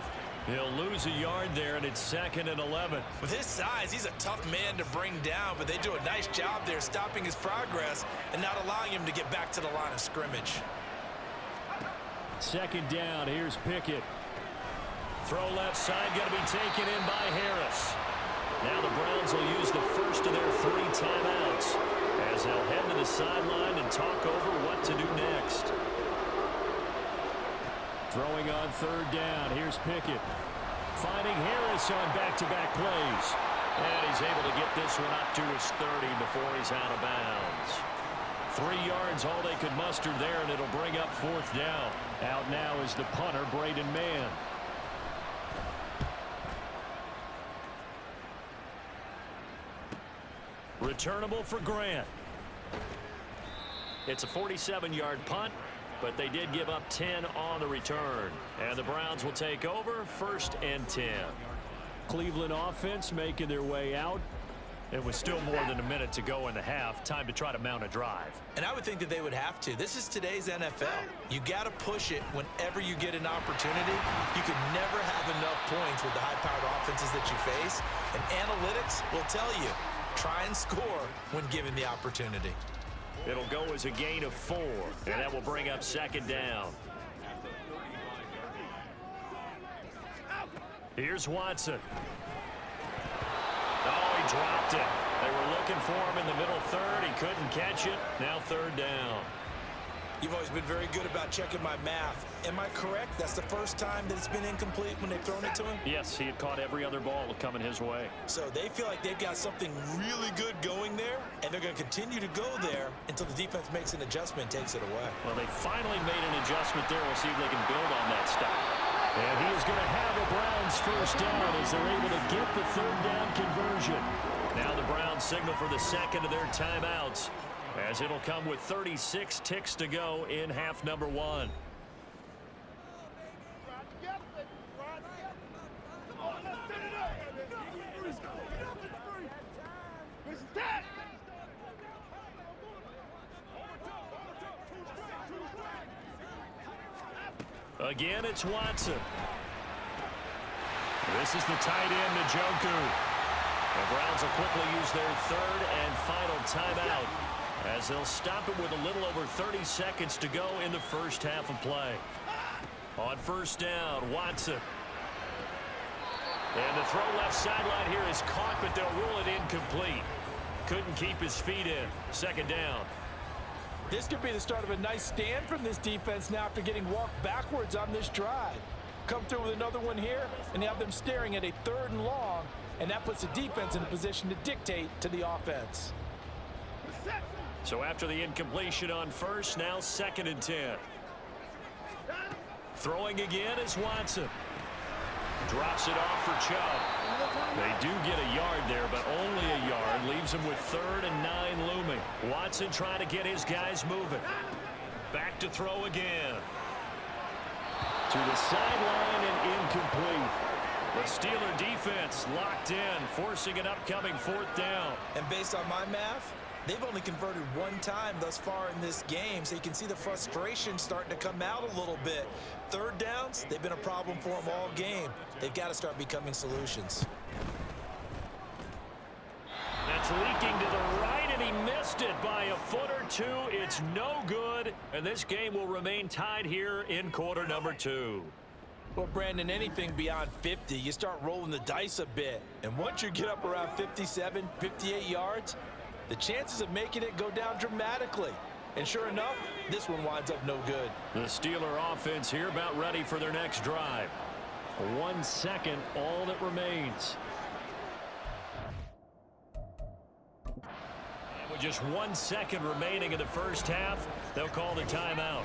He'll lose a yard there, and it's second and 11. With his size, he's a tough man to bring down, but they do a nice job there stopping his progress and not allowing him to get back to the line of scrimmage. Second down, here's Pickett. Throw left side, going to be taken in by Harris. Now the Browns will use the first of their 3 timeouts as they'll head to the sideline and talk over what to do next. Throwing on third down, here's Pickett. Finding Harris on back-to-back plays. And he's able to get this one up to his 30 before he's out of bounds. 3 yards, all they could muster there, and it'll bring up fourth down. Out now is the punter, Braden Mann. Returnable for Grant. It's a 47-yard punt, but they did give up 10 on the return. And the Browns will take over first and 10. Cleveland offense making their way out. It was still more than a minute to go in the half. Time to try to mount a drive. And I would think that they would have to. This is today's NFL. You got to push it whenever you get an opportunity. You can never have enough points with the high-powered offenses that you face. And analytics will tell you, try and score when given the opportunity. It'll go as a gain of 4, and that will bring up second down. Here's Watson. Oh, he dropped it. They were looking for him in the middle third. He couldn't catch it. Now third down. You've always been very good about checking my math. Am I correct? That's the first time that it's been incomplete when they've thrown it to him? Yes, he had caught every other ball coming his way. So they feel like they've got something really good going there, and they're going to continue to go there until the defense makes an adjustment and takes it away. Well, they finally made an adjustment there. We'll see if they can build on that stop. And he is going to have a Browns first down as they're able to get the third down conversion. Now the Browns signal for the second of their timeouts, as it'll come with 36 ticks to go in half number 1. Again, it's Watson. This is the tight end, Njoku. The Browns will quickly use their third and final timeout as they'll stop it with a little over 30 seconds to go in the first half of play. On first down, Watson. And the throw left sideline here is caught, but they'll rule it incomplete. Couldn't keep his feet in. Second down. This could be the start of a nice stand from this defense now after getting walked backwards on this drive. Come through with another one here, and you have them staring at a 3rd and long, and that puts the defense in a position to dictate to the offense. So after the incompletion on first, now 2nd and 10. Throwing again is Watson. Drops it off for Chubb. They do get a yard there, but only a yard. Leaves him with 3rd and 9 looming. Watson trying to get his guys moving. Back to throw again. To the sideline and incomplete. The Steeler defense locked in, forcing an upcoming 4th down. And based on my math, they've only converted 1 time thus far in this game, so you can see the frustration starting to come out a little bit. 3rd downs, they've been a problem for them all game. They've got to start becoming solutions. That's leaking to the right, and he missed it by a foot or 2. It's no good, and this game will remain tied here in quarter number 2. Well, Brandon, anything beyond 50, you start rolling the dice a bit. And once you get up around 57, 58 yards, the chances of making it go down dramatically. And sure enough, this one winds up no good. The Steeler offense here about ready for their next drive. 1 second, all that remains. And with just 1 second remaining in the first half, they'll call the timeout.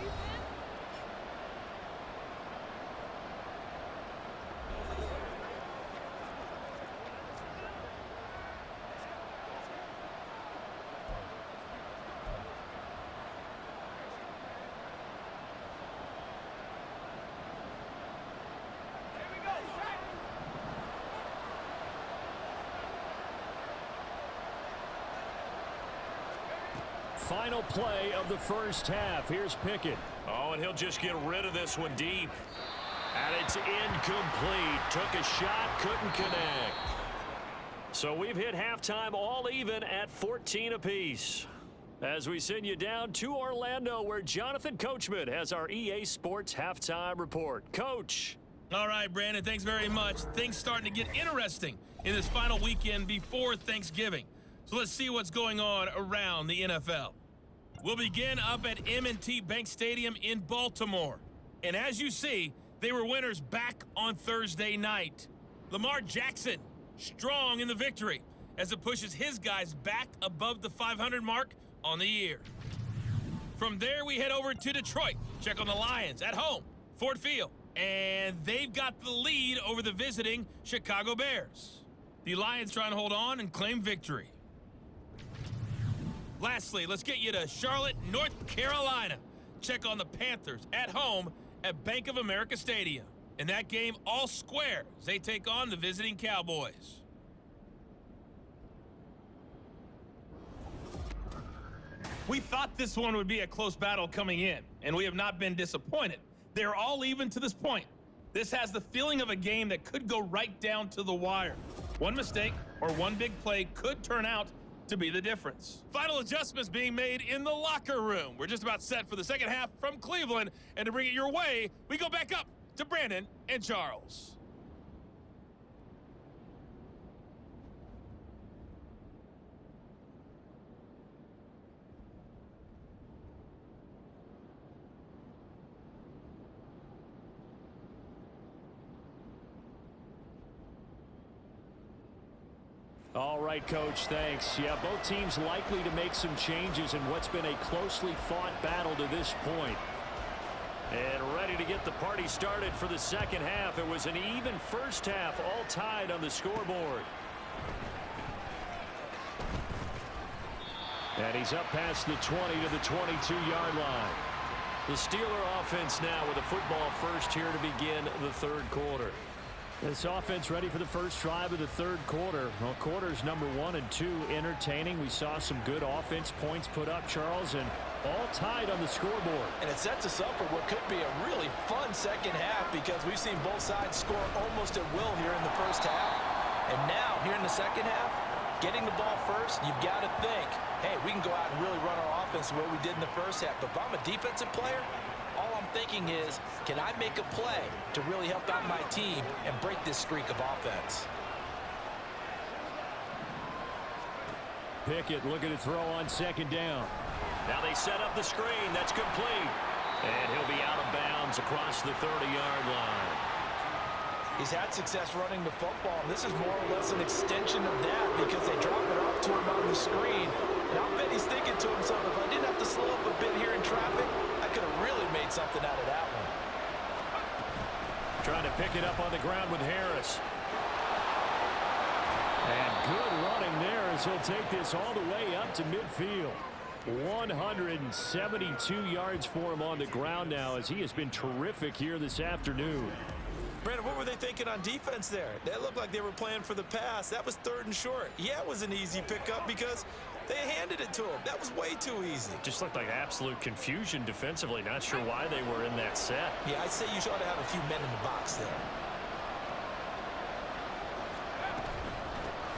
Final play of the first half. Here's Pickett. Oh, and he'll just get rid of this one deep. And it's incomplete. Took a shot, couldn't connect. So we've hit halftime all even at 14 apiece. As we send you down to Orlando, where Jonathan Coachman has our EA Sports halftime report. Coach. All right, Brandon, thanks very much. Things starting to get interesting in this final weekend before Thanksgiving. So let's see what's going on around the NFL. We'll begin up at M&T Bank Stadium in Baltimore. And as you see, they were winners back on Thursday night. Lamar Jackson, strong in the victory as it pushes his guys back above the 500 mark on the year. From there, we head over to Detroit. Check on the Lions at home, Ford Field. And they've got the lead over the visiting Chicago Bears. The Lions trying to hold on and claim victory. Lastly, let's get you to Charlotte, North Carolina. Check on the Panthers at home at Bank of America Stadium. In that game, all square as they take on the visiting Cowboys. We thought this one would be a close battle coming in, and we have not been disappointed. They're all even to this point. This has the feeling of a game that could go right down to the wire. One mistake or one big play could turn out to be the difference. Final adjustments being made in the locker room. We're just about set for the second half from Cleveland, and to bring it your way, we go back up to Brandon and Charles. All right, Coach, thanks. Yeah, both teams likely to make some changes in what's been a closely fought battle to this point. And ready to get the party started for the second half. It was an even first half, all tied on the scoreboard. And he's up past the 20 to the 22-yard line. The Steeler offense now with a football first here to begin the third quarter. This offense ready for the first drive of the third quarter. Well, quarters number 1 and 2 entertaining. We saw some good offense points put up, Charles, and all tied on the scoreboard. And it sets us up for what could be a really fun second half because we've seen both sides score almost at will here in the first half. And now, here in the second half, getting the ball first, you've got to think, hey, we can go out and really run our offense the way we did in the first half. But if I'm a defensive player, all I'm thinking is, can I make a play to really help out my team and break this streak of offense? Pickett looking to throw on second down. Now they set up the screen. That's complete. And he'll be out of bounds across the 30-yard line. He's had success running the football, and this is more or less an extension of that because they drop it off to him on the screen. And I'll bet he's thinking to himself, if I didn't have to slow up a bit here in traffic, I could have really made something out of that one. Trying to pick it up on the ground with Harris. And good running there as he'll take this all the way up to midfield. 172 yards for him on the ground now as he has been terrific here this afternoon. Brandon, what were they thinking on defense there? That looked like they were playing for the pass. That was 3rd and short. Yeah, it was an easy pickup because they handed it to him. That was way too easy. Just looked like absolute confusion defensively. Not sure why they were in that set. Yeah, I'd say you ought to have a few men in the box there.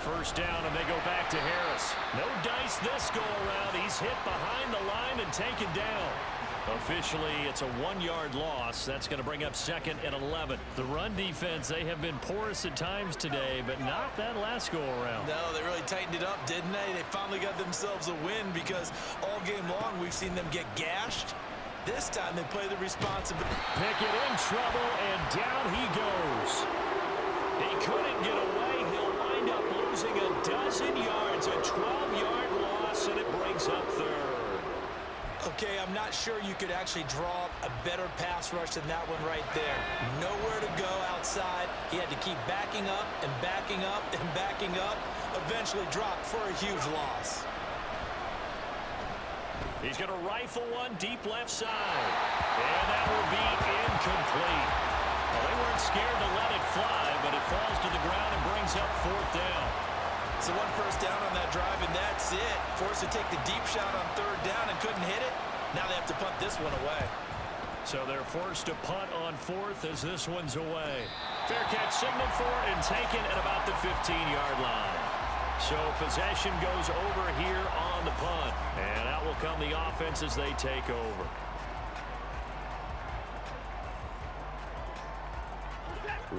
First down, and they go back to Harris. No dice this go-around. He's hit behind the line and taken down. Officially, it's a 1-yard loss. That's going to bring up 2nd and 11. The run defense, they have been porous at times today, but not that last go-around. No, they really tightened it up, didn't they? They finally got themselves a win because all game long we've seen them get gashed. This time they play the responsibility. Pickett in trouble, and down he goes. He couldn't get away. He'll wind up losing a dozen yards, a 12-yard loss, and it brings up 3rd. Okay, I'm not sure you could actually draw a better pass rush than that one right there. Nowhere to go outside. He had to keep backing up and backing up and backing up. Eventually dropped for a huge loss. He's going to rifle one deep left side. And that will be incomplete. Well, they weren't scared to let it fly, but it falls to the ground and brings up 4th down. So 1 first down on that drive, and that's it. Forced to take the deep shot on 3rd down and couldn't hit it. Now they have to punt this one away. So they're forced to punt on 4th as this one's away. Fair catch signaled for and taken at about the 15-yard line. So possession goes over here on the punt. And out will come the offense as they take over.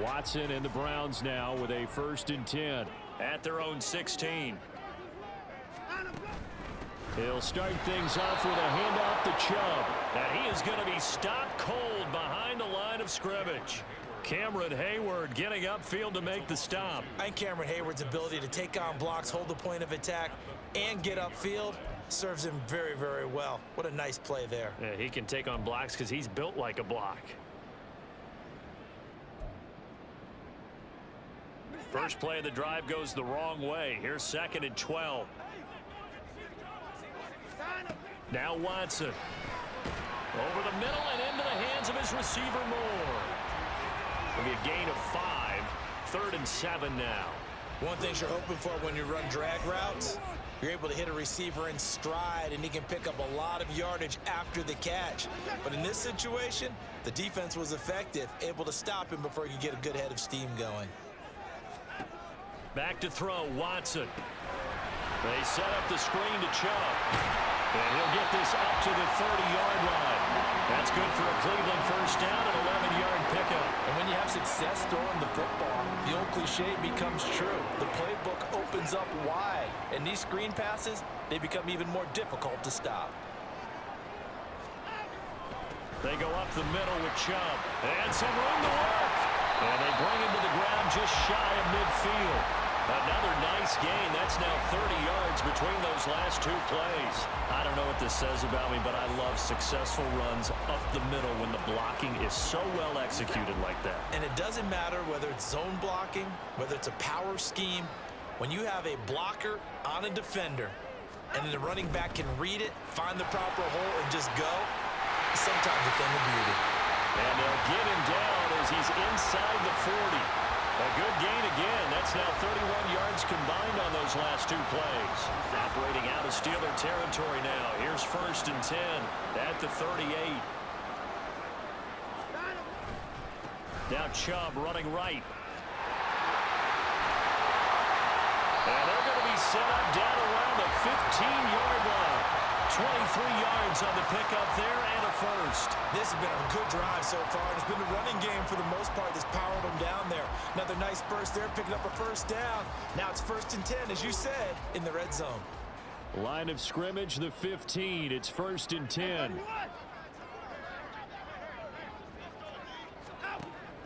Watson and the Browns now with a 1st and 10. At their own 16. He'll start things off with a handoff to Chubb. And he is going to be stopped cold behind the line of scrimmage. Cameron Hayward getting upfield to make the stop. I think Cameron Hayward's ability to take on blocks, hold the point of attack, and get upfield serves him very, very well. What a nice play there. Yeah, he can take on blocks because he's built like a block. First play of the drive goes the wrong way. Here's 2nd and 12. Now Watson. Over the middle and into the hands of his receiver Moore. It'll be a gain of 5. 3rd and 7 now. One thing you're hoping for when you run drag routes, you're able to hit a receiver in stride, and he can pick up a lot of yardage after the catch. But in this situation, the defense was effective, able to stop him before he could get a good head of steam going. Back to throw, Watson. They set up the screen to Chubb. And he'll get this up to the 30-yard line. That's good for a Cleveland first down and 11-yard pickup. And when you have success throwing the football, the old cliche becomes true. The playbook opens up wide. And these screen passes, they become even more difficult to stop. They go up the middle with Chubb. And some room to work. And they bring him to the ground just shy of midfield. Another nice gain. That's now 30 yards between those last 2 plays. I don't know what this says about me, but I love successful runs up the middle when the blocking is so well executed like that. And it doesn't matter whether it's zone blocking, whether it's a power scheme. When you have a blocker on a defender, and then the running back can read it, find the proper hole, and just go, sometimes a thing of beauty. And they'll get him down as he's inside the 40. A good gain again. That's now 31 yards combined on those last two plays. Operating out of Steeler territory now. Here's 1st and 10 at the 38. Now Chubb running right. And they're going to be set up down around the 15-yard line. 23 yards on the pickup there and a first. This has been a good drive so far. It's been a running game for the most part that's powered them down there. Another nice burst there, picking up a first down. Now it's 1st and 10, as you said, in the red zone. Line of scrimmage, the 15. It's 1st and 10.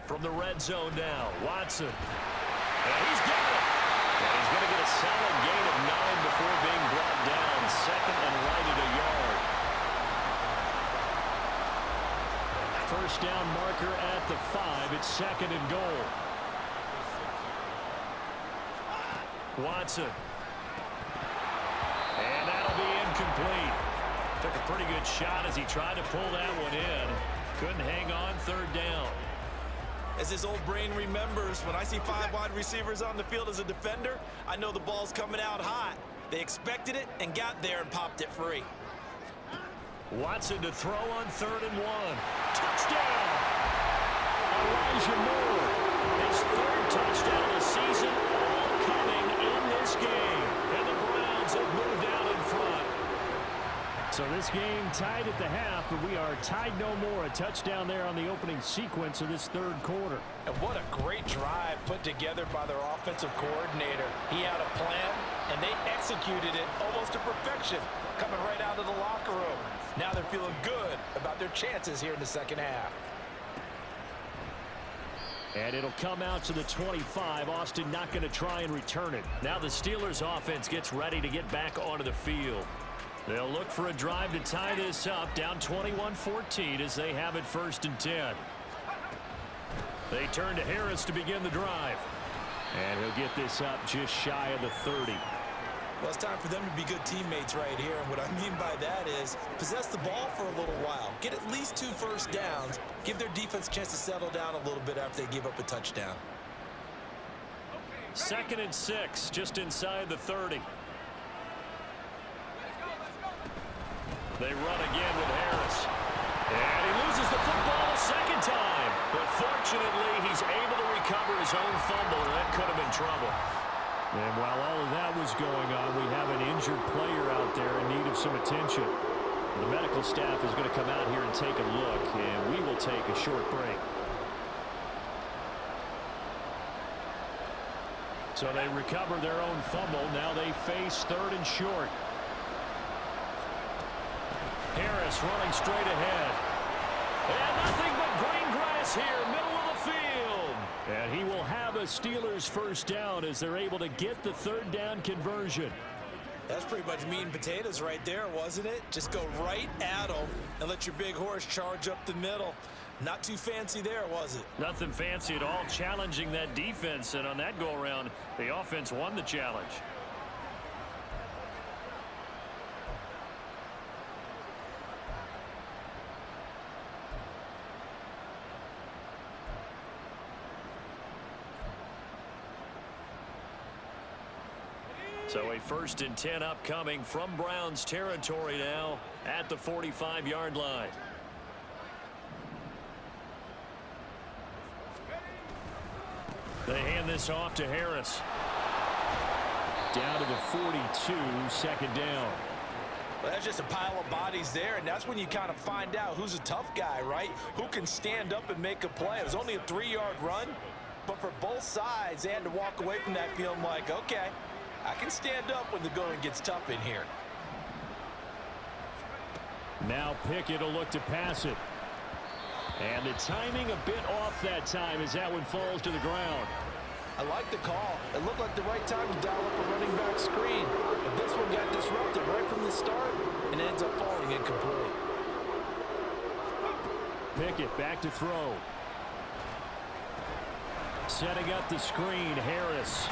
From the red zone now, Watson. And he's got it. And he's going to get a solid gain of 9 before being brought down. 2nd and right at a yard. First down marker at the 5. It's 2nd and goal. Watson. And that'll be incomplete. Took a pretty good shot as he tried to pull that one in. Couldn't hang on. 3rd down. As his old brain remembers, when I see 5 wide receivers on the field as a defender, I know the ball's coming out hot. They expected it and got there and popped it free. Watson to throw on 3rd and 1. Touchdown! Elijah Moore. His 3rd touchdown of the season, all coming in this game. And the Browns have moved out in front. So this game tied at the half, but we are tied no more. A touchdown there on the opening sequence of this 3rd quarter. And what a great drive put together by their offensive coordinator. He had a plan, and they executed it almost to perfection, coming right out of the locker room. Now they're feeling good about their chances here in the 2nd half. And it'll come out to the 25. Austin not going to try and return it. Now the Steelers offense gets ready to get back onto the field. They'll look for a drive to tie this up, down 21-14 as they have it 1st and 10. They turn to Harris to begin the drive. And he'll get this up just shy of the 30. Well, it's time for them to be good teammates right here. And what I mean by that is possess the ball for a little while. Get at least 2 first downs. Give their defense a chance to settle down a little bit after they give up a touchdown. 2nd and 6, just inside the 30. They run again with Harris. And he loses the football a 2nd time. But fortunately, he's able to recover his own fumble, and that could have been trouble. And while all of that was going on, we have an injured player out there in need of some attention. The medical staff is going to come out here and take a look, and we will take a short break. So they recover their own fumble. Now they face 3rd and short. Harris running straight ahead. And nothing but green grass here, middle of the field. And he will have a Steelers first down as they're able to get the 3rd down conversion. That's pretty much meat and potatoes right there, wasn't it? Just go right at them and let your big horse charge up the middle. Not too fancy there, was it? Nothing fancy at all, challenging that defense. And on that go-around, the offense won the challenge. So a 1st and 10 upcoming from Browns territory now at the 45-yard line. They hand this off to Harris. Down to the 42, 2nd down. Well, that's just a pile of bodies there, and that's when you kind of find out who's a tough guy, right? Who can stand up and make a play. It was only a 3-yard run, but for both sides, they had to walk away from that feeling like, okay, I can stand up when the going gets tough in here. Now Pickett will look to pass it. And the timing a bit off that time as that one falls to the ground. I like the call. It looked like the right time to dial up a running back screen. But this one got disrupted right from the start and ends up falling incomplete. Pickett back to throw. Setting up the screen, Harris.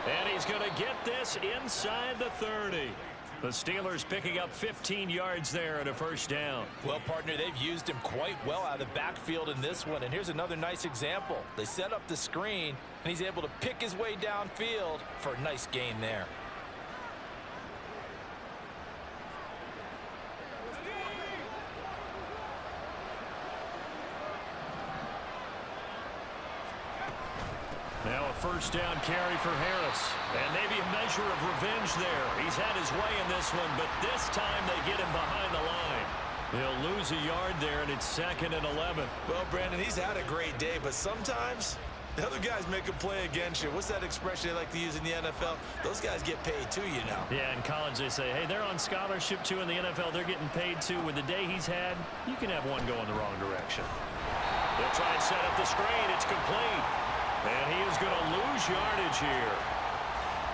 And he's going to get this inside the 30. The Steelers picking up 15 yards there and a first down. Well, partner, they've used him quite well out of the backfield in this one. And here's another nice example. They set up the screen, and he's able to pick his way downfield for a nice gain there. Now a first down carry for Harris. And maybe a measure of revenge there. He's had his way in this one, but this time they get him behind the line. He'll lose a yard there, and it's 2nd and 11. Well, Brandon, he's had a great day, but sometimes the other guys make a play against you. What's that expression they like to use in the NFL? Those guys get paid too, you know. Yeah, in college they say, hey, they're on scholarship too. In the NFL, they're getting paid too. With the day he's had, you can have one going the wrong direction. They'll try and set up the screen. It's complete. And he is going to lose yardage here.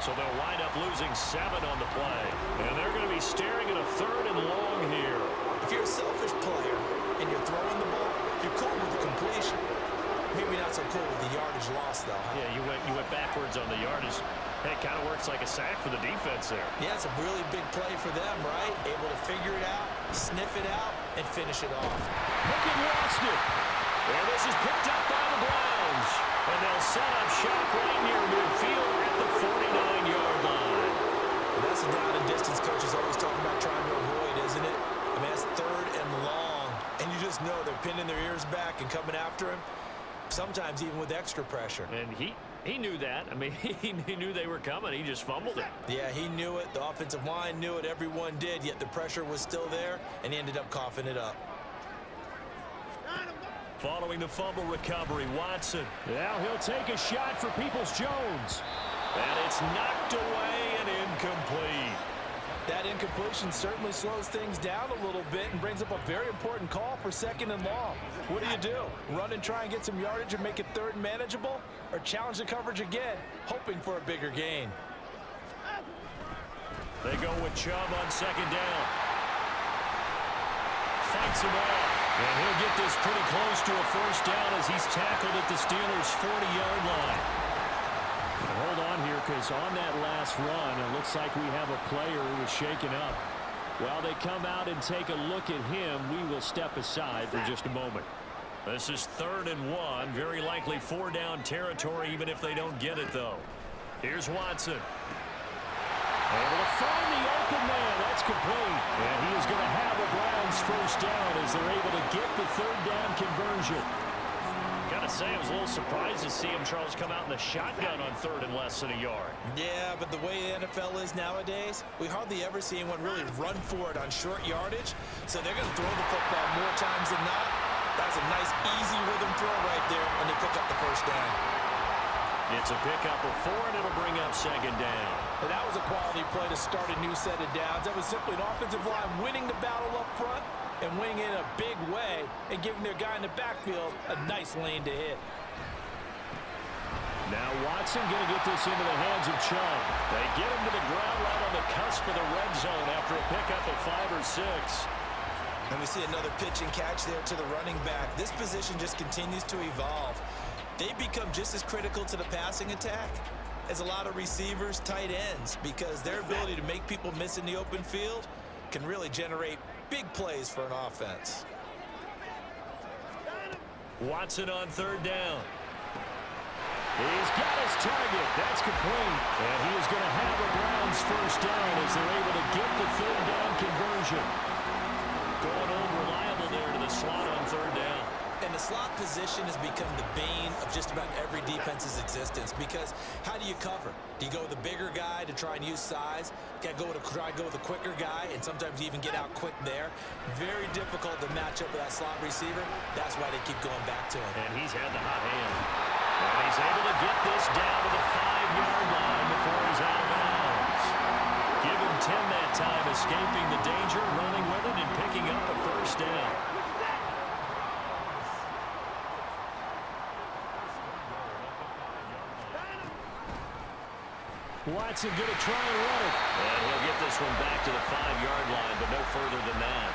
So they'll wind up losing 7 on the play. And they're going to be staring at a 3rd and long here. If you're a selfish player and you're throwing the ball, you're cool with the completion. Maybe not so cool with the yardage loss, though. Huh? Yeah, you went backwards on the yardage. Hey, it kind of works like a sack for the defense there. Yeah, it's a really big play for them, right? Able to figure it out, sniff it out, and finish it off. Pickett lost it. And this is picked up by the Browns. And they'll set up shop right near midfield at the 49-yard line. And that's a down and distance coach is always talking about trying to avoid, isn't it? I mean, that's 3rd and long. And you just know they're pinning their ears back and coming after him, sometimes even with extra pressure. And he knew that. I mean, he knew they were coming. He just fumbled it. Yeah, he knew it. The offensive line knew it. Everyone did, yet the pressure was still there, and he ended up coughing it up. Following the fumble recovery, Watson. Now he'll take a shot for Peoples-Jones. And it's knocked away and incomplete. That incompletion certainly slows things down a little bit and brings up a very important call for 2nd and long. What do? Run and try and get some yardage and make it 3rd and manageable? Or challenge the coverage again, hoping for a bigger gain? They go with Chubb on 2nd down. Fights him off. And he'll get this pretty close to a first down as he's tackled at the Steelers' 40-yard line. And hold on here, because on that last run, it looks like we have a player who was shaken up. While they come out and take a look at him, we will step aside for just a moment. This is 3rd and 1. Very likely 4-down territory, even if they don't get it, though. Here's Watson. Able to find the open man. That's complete. And he is going to have a Browns first down as they're able to get the 3rd down conversion. Gotta say, I was a little surprised to see him, Charles, come out in the shotgun on 3rd and less than a yard. Yeah, but the way the NFL is nowadays, we hardly ever see anyone really run for it on short yardage. So they're going to throw the football more times than not. That's a nice, easy rhythm throw right there, and they pick up the first down. It's a pickup of 4, and it'll bring up 2nd down. And that was a quality play to start a new set of downs. That was simply an offensive line winning the battle up front and winning in a big way and giving their guy in the backfield a nice lane to hit. Now Watson going to get this into the hands of Chubb. They get him to the ground right on the cusp of the red zone after a pickup of 5 or 6. And we see another pitch and catch there to the running back. This position just continues to evolve. They become just as critical to the passing attack as a lot of receivers, tight ends, because their ability to make people miss in the open field can really generate big plays for an offense. Watson on 3rd down. He's got his target. That's complete. And he is going to have a Browns first down as they're able to get the 3rd down conversion. Going old reliable there to the slot on 3rd down. And the slot position has become the bane of just about every defense's existence, because how do you cover? Do you go with the bigger guy to try and use size? You got to try to go with the quicker guy, and sometimes you even get out quick there. Very difficult to match up with that slot receiver. That's why they keep going back to him. And he's had the hot hand. And he's able to get this down to the 5-yard line before he's out of bounds. Give him 10 that time, escaping the danger, running with it, and picking up a first down. Watson going to try and run it. And he'll get this one back to the 5-yard line, but no further than that.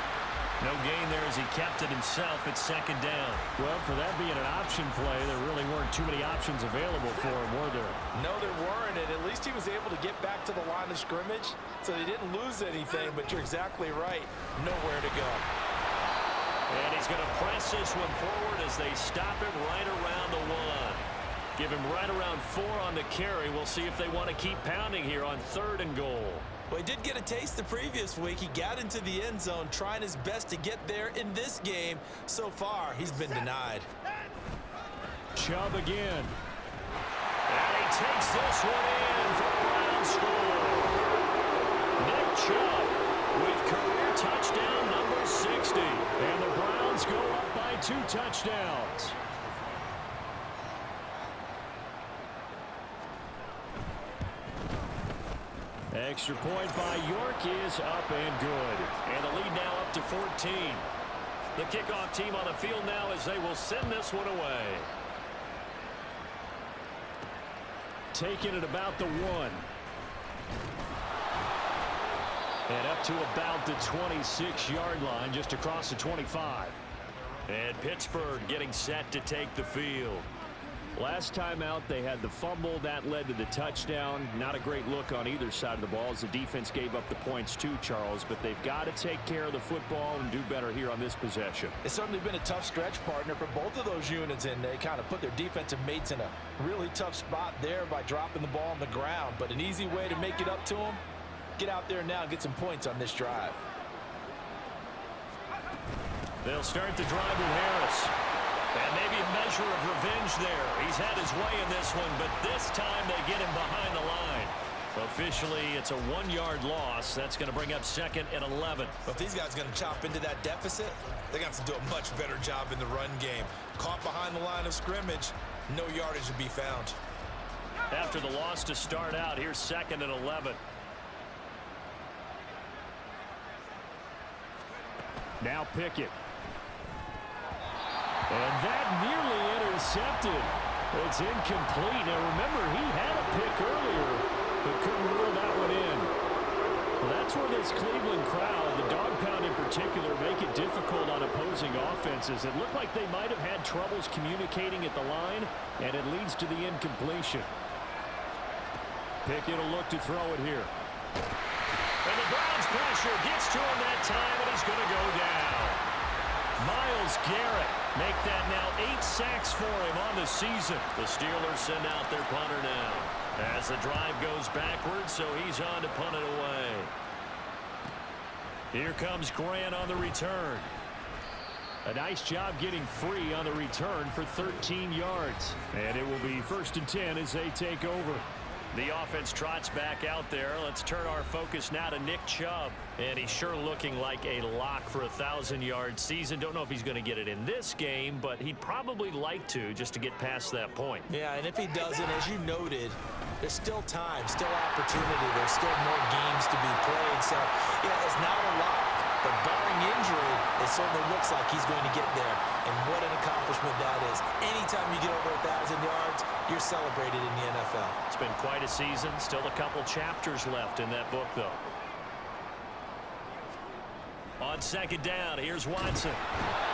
No gain there as he kept it himself at second down. Well, for that being an option play, there really weren't too many options available for him, were there? No, there weren't, and at least he was able to get back to the line of scrimmage, so they didn't lose anything, but you're exactly right. Nowhere to go. And he's going to press this one forward as they stop him right around the 1. Give him right around 4 on the carry. We'll see if they want to keep pounding here on 3rd and goal. Well, he did get a taste the previous week. He got into the end zone trying his best to get there in this game. So far, he's been denied. Chubb again. And he takes this one in for a Brown score. Nick Chubb with career touchdown number 60. And the Browns go up by 2 touchdowns. Extra point by York is up and good. And the lead now up to 14. The kickoff team on the field now as they will send this one away. Taking it about the 1. And up to about the 26-yard line, just across the 25. And Pittsburgh getting set to take the field. Last time out, they had the fumble. That led to the touchdown. Not a great look on either side of the ball as the defense gave up the points too, Charles. But they've got to take care of the football and do better here on this possession. It's certainly been a tough stretch, partner, for both of those units, and they kind of put their defensive mates in a really tough spot there by dropping the ball on the ground. But an easy way to make it up to them, get out there now and get some points on this drive. They'll start the drive with Harris. And maybe a measure of revenge there. He's had his way in this one, but this time they get him behind the line. Officially, it's a 1-yard loss. That's going to bring up 2nd and 11. But if these guys are going to chop into that deficit, they're going to have to do a much better job in the run game. Caught behind the line of scrimmage, no yardage to be found. After the loss to start out, here's 2nd and 11. Now Pickett. And that nearly intercepted. It's incomplete. Now remember, he had a pick earlier, but couldn't rule that one in. Well, that's where this Cleveland crowd, the dog pound in particular, make it difficult on opposing offenses. It looked like they might have had troubles communicating at the line, and it leads to the incompletion. Pickett will look to throw it here. And the Browns pressure gets to him that time, and he's going to go down. Myles Garrett make that now 8 sacks for him on the season. The Steelers send out their punter now as the drive goes backwards, so he's on to punt it away. Here comes Grant on the return. A nice job getting free on the return for 13 yards. And it will be 1st and 10 as they take over. The offense trots back out there. Let's turn our focus now to Nick Chubb. And he's sure looking like a lock for a 1,000-yard season. Don't know if he's going to get it in this game, but he'd probably like to just to get past that point. Yeah, and if he doesn't, as you noted, there's still time, still opportunity. There's still more games to be played. So, yeah, it's not a lock. But barring injury, it certainly looks like he's going to get there. And what an accomplishment that is. Anytime you get over 1,000 yards, you're celebrated in the NFL. It's been quite a season. Still a couple chapters left in that book, though. On 2nd down, here's Watson.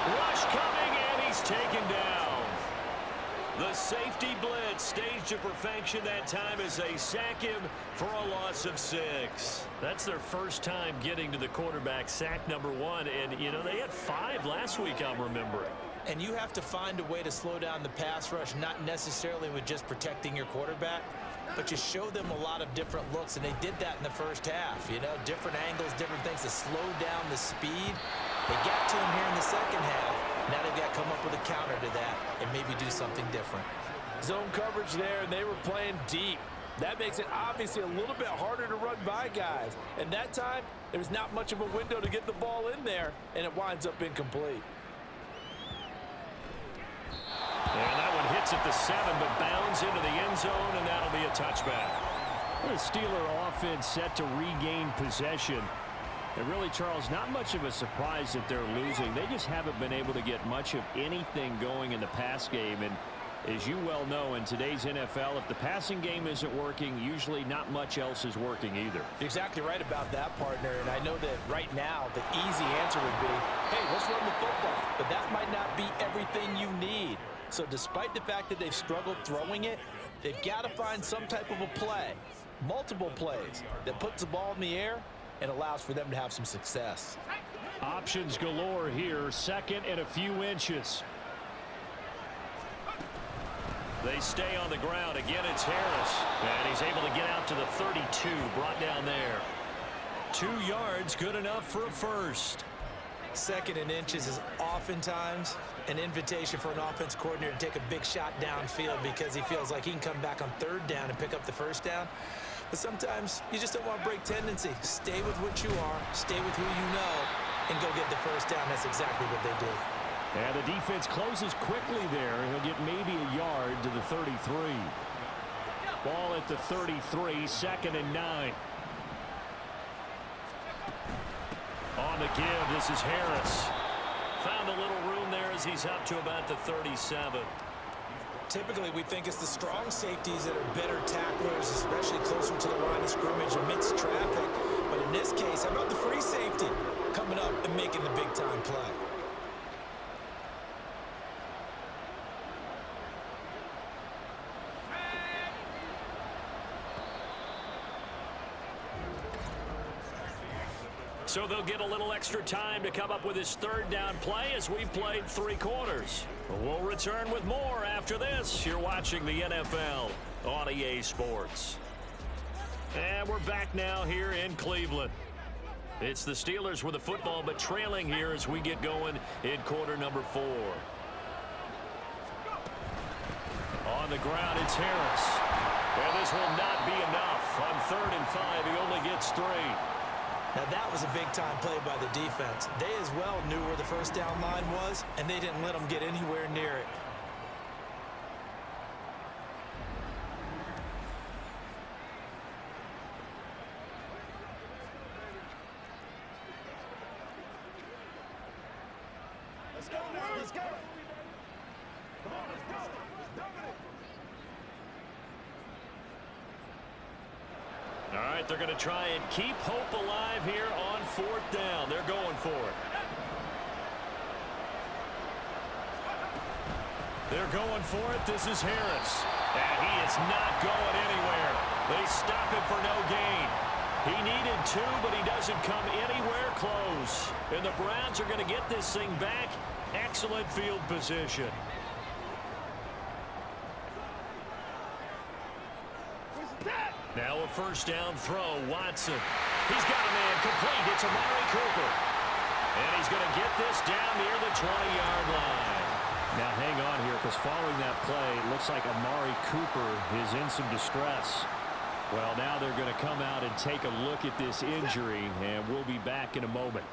Rush coming, and he's taken down. The safety blitz staged to perfection that time as they sack him for a loss of 6. That's their first time getting to the quarterback, sack number 1. And, you know, they had 5 last week, I'm remembering. And you have to find a way to slow down the pass rush, not necessarily with just protecting your quarterback, but you show them a lot of different looks, and they did that in the first half. You know, different angles, different things to slow down the speed. They got to him here in the second half. Now they've got to come up with a counter to that and maybe do something different. Zone coverage there, and they were playing deep. That makes it obviously a little bit harder to run by guys. And that time, there was not much of a window to get the ball in there, and it winds up incomplete. And that one hits at the 7, but bounds into the end zone, and that'll be a touchback. The Steeler offense set to regain possession. And really, Charles, not much of a surprise that they're losing. They just haven't been able to get much of anything going in the pass game. And As you well know, in today's NFL, if the passing game isn't working, usually not much else is working either. You're exactly right about that, partner. And I know that right now the easy answer would be, hey, let's run the football. But that might not be everything you need. So despite the fact that they've struggled throwing it, they've got to find some type of a play, multiple plays, that puts the ball in the air and allows for them to have some success. Options galore here, second and a few inches. They stay on the ground. Again, it's Harris. And he's able to get out to the 32, brought down there. 2 yards, good enough for a first. Second and inches is oftentimes an invitation for an offense coordinator to take a big shot downfield because he feels like he can come back on third down and pick up the first down. But sometimes you just don't want to break tendency. Stay with what you are, stay with who you know, and go get the first down. That's exactly what they did. And the defense closes quickly there. He'll get maybe a yard to the 33. Ball at the 33, second and 9. On the give, this is Harris. Found a little room there as he's up to about the 37. Typically, we think it's the strong safeties that are better tacklers, especially closer to the line of scrimmage amidst traffic. But in this case, how about the free safety coming up and making the big-time play? So they'll get a little extra time to come up with his third down play as we've played 3 quarters. We'll return with more after this. You're watching the NFL on EA Sports. And we're back now here in Cleveland. It's the Steelers with the football, but trailing here as we get going in quarter number 4. On the ground, it's Harris. And this will not be enough. On 3rd and 5, he only gets 3. Now that was a big-time play by the defense. They as well knew where the first down line was, and they didn't let them get anywhere near it. Let's go, man. Let's go. Come on, let's go. Let's dominate. All right, they're going to try and keep hope alive here on 4th down. They're going for it. They're going for it. This is Harris. And he is not going anywhere. They stop him for no gain. He needed 2, but he doesn't come anywhere close. And the Browns are going to get this thing back. Excellent field position. Now a first down throw, Watson. He's got a man complete. It's Amari Cooper. And he's going to get this down near the 20-yard line. Now hang on here, because following that play, it looks like Amari Cooper is in some distress. Well, now they're going to come out and take a look at this injury, and we'll be back in a moment.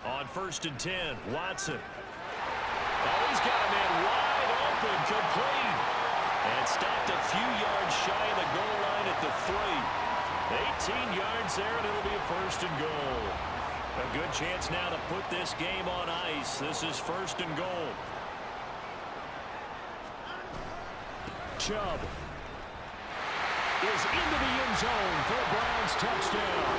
On 1st and 10, Watson. Oh, he's got a man wide open, complete. And stopped a few yards shy of the goal line at the 3. 18 yards there, and it'll be a 1st and goal. A good chance now to put this game on ice. This is 1st and goal. Chubb is into the end zone for a Browns touchdown.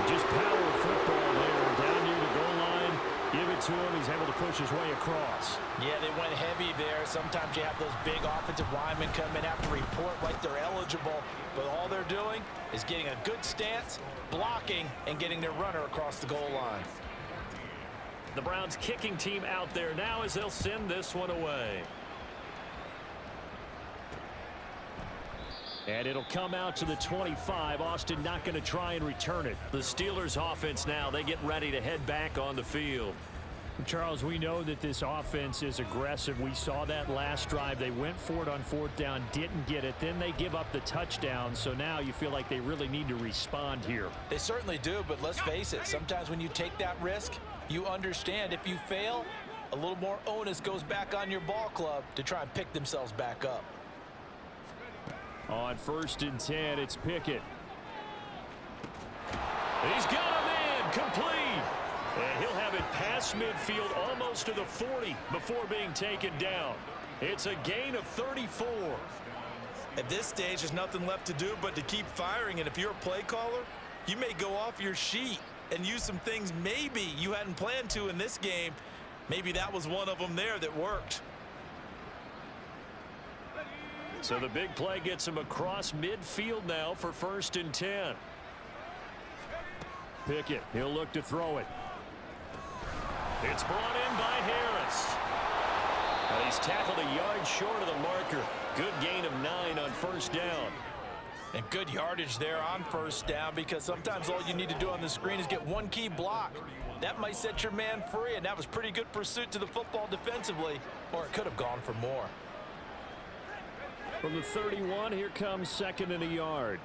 Just power football there, down near the goal line. Give it to him. He's able to push his way across. Yeah, they went heavy there. Sometimes you have those big offensive linemen come in, have to report like they're eligible. But all they're doing is getting a good stance, blocking, and getting their runner across the goal line. The Browns kicking team out there now as they'll send this one away. And it'll come out to the 25. Austin not going to try and return it. The Steelers offense now, they get ready to head back on the field. Charles, we know that this offense is aggressive. We saw that last drive. They went for it on 4th down, didn't get it. Then they give up the touchdown. So now you feel like they really need to respond here. They certainly do, but let's face it. Sometimes when you take that risk, you understand if you fail, a little more onus goes back on your ball club to try and pick themselves back up. On 1st and 10, it's Pickett. He's got him in. and complete. And he'll have it past midfield almost to the 40 before being taken down. It's a gain of 34. At this stage, there's nothing left to do but to keep firing. And if you're a play caller, you may go off your sheet and use some things maybe you hadn't planned to in this game. Maybe that was one of them there that worked. So the big play gets him across midfield now for 1st and 10. Pickett, he'll look to throw it. It's brought in by Harris. Well, he's tackled a yard short of the marker. Good gain of 9 on 1st down. And good yardage there on 1st down, because sometimes all you need to do on the screen is get one key block. That might set your man free, and that was pretty good pursuit to the football defensively, or it could have gone for more. From the 31, here comes 2nd and a yard.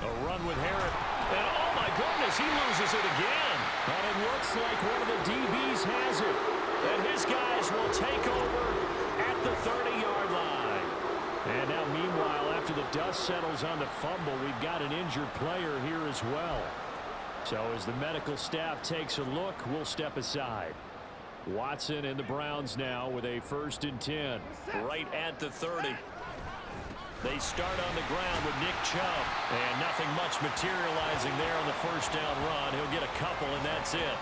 A run with Harris. And oh my goodness, he loses it again. And it looks like one of the DBs has it. And his guys will take over at the 30-yard line. And now, meanwhile, after the dust settles on the fumble, we've got an injured player here as well. So as the medical staff takes a look, we'll step aside. Watson and the Browns now with a 1st and 10. Right at the 30. They start on the ground with Nick Chubb. And nothing much materializing there on the 1st down run. He'll get a couple, and that's it.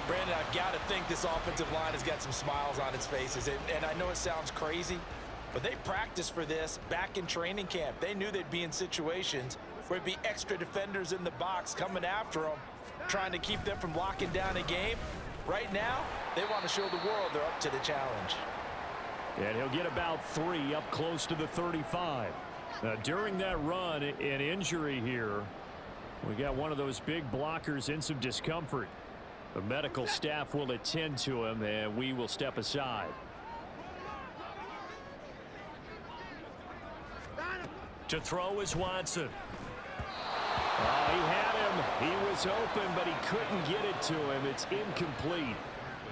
Brandon, I've got to think this offensive line has got some smiles on its faces. And I know it sounds crazy, but they practiced for this back in training camp. They knew they'd be in situations where it'd be extra defenders in the box coming after them, trying to keep them from locking down a game. Right now, they want to show the world they're up to the challenge. And he'll get about 3 up close to the 35. During that run, an injury here. We got one of those big blockers in some discomfort. The medical staff will attend to him, and we will step aside. To throw is Watson. He had him. He was open, but he couldn't get it to him. It's incomplete.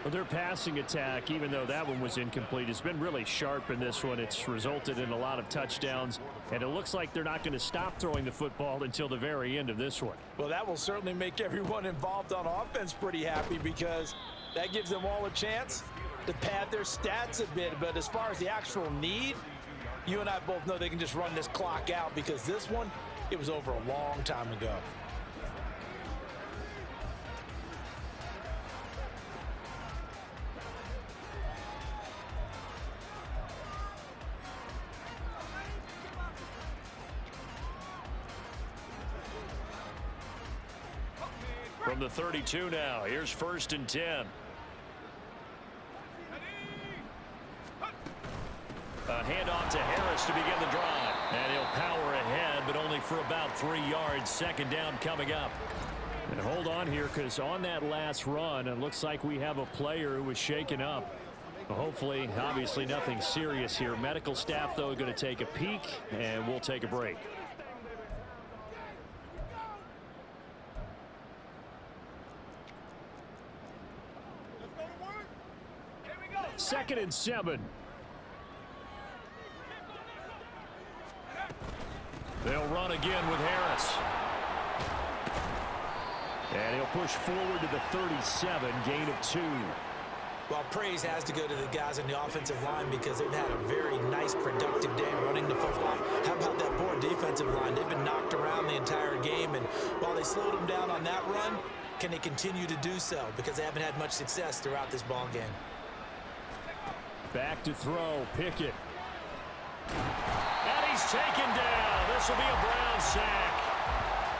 Well, their passing attack, even though that one was incomplete, has been really sharp in this one. It's resulted in a lot of touchdowns, and it looks like they're not going to stop throwing the football until the very end of this one. Well, that will certainly make everyone involved on offense pretty happy, because that gives them all a chance to pad their stats a bit. But as far as the actual need, you and I both know they can just run this clock out, because this one, it was over a long time ago. From the 32 now, here's 1st and 10. A handoff to Harris to begin the drive. And he'll power ahead, but only for about 3 yards. 2nd down coming up. And hold on here, because on that last run, it looks like we have a player who was shaken up. Hopefully, obviously nothing serious here. Medical staff, though, going to take a peek, and we'll take a break. Second and 7. They'll run again with Harris. And he'll push forward to the 37, gain of 2. Well, praise has to go to the guys on the offensive line, because they've had a very nice, productive day running the football. How about that poor defensive line? They've been knocked around the entire game, and while they slowed them down on that run, can they continue to do so? Because they haven't had much success throughout this ball game. Back to throw, Pickett. And he's taken down. This will be a Brown sack.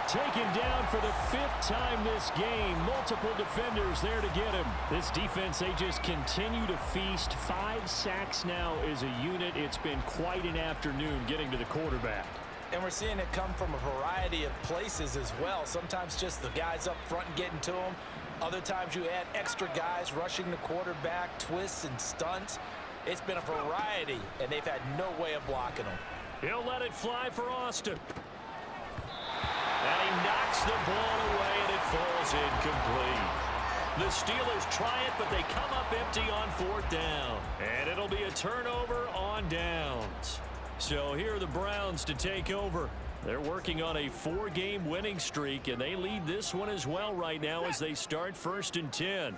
Taken down for the 5th time this game. Multiple defenders there to get him. This defense, they just continue to feast. 5 sacks now as a unit. It's been quite an afternoon getting to the quarterback. And we're seeing it come from a variety of places as well. Sometimes just the guys up front getting to them. Other times you add extra guys rushing the quarterback, twists and stunts. It's been a variety, and they've had no way of blocking them. He'll let it fly for Austin. And he knocks the ball away, and it falls incomplete. The Steelers try it, but they come up empty on 4th down. And it'll be a turnover on downs. So here are the Browns to take over. They're working on a 4-game winning streak, and they lead this one as well right now as they start 1st and 10.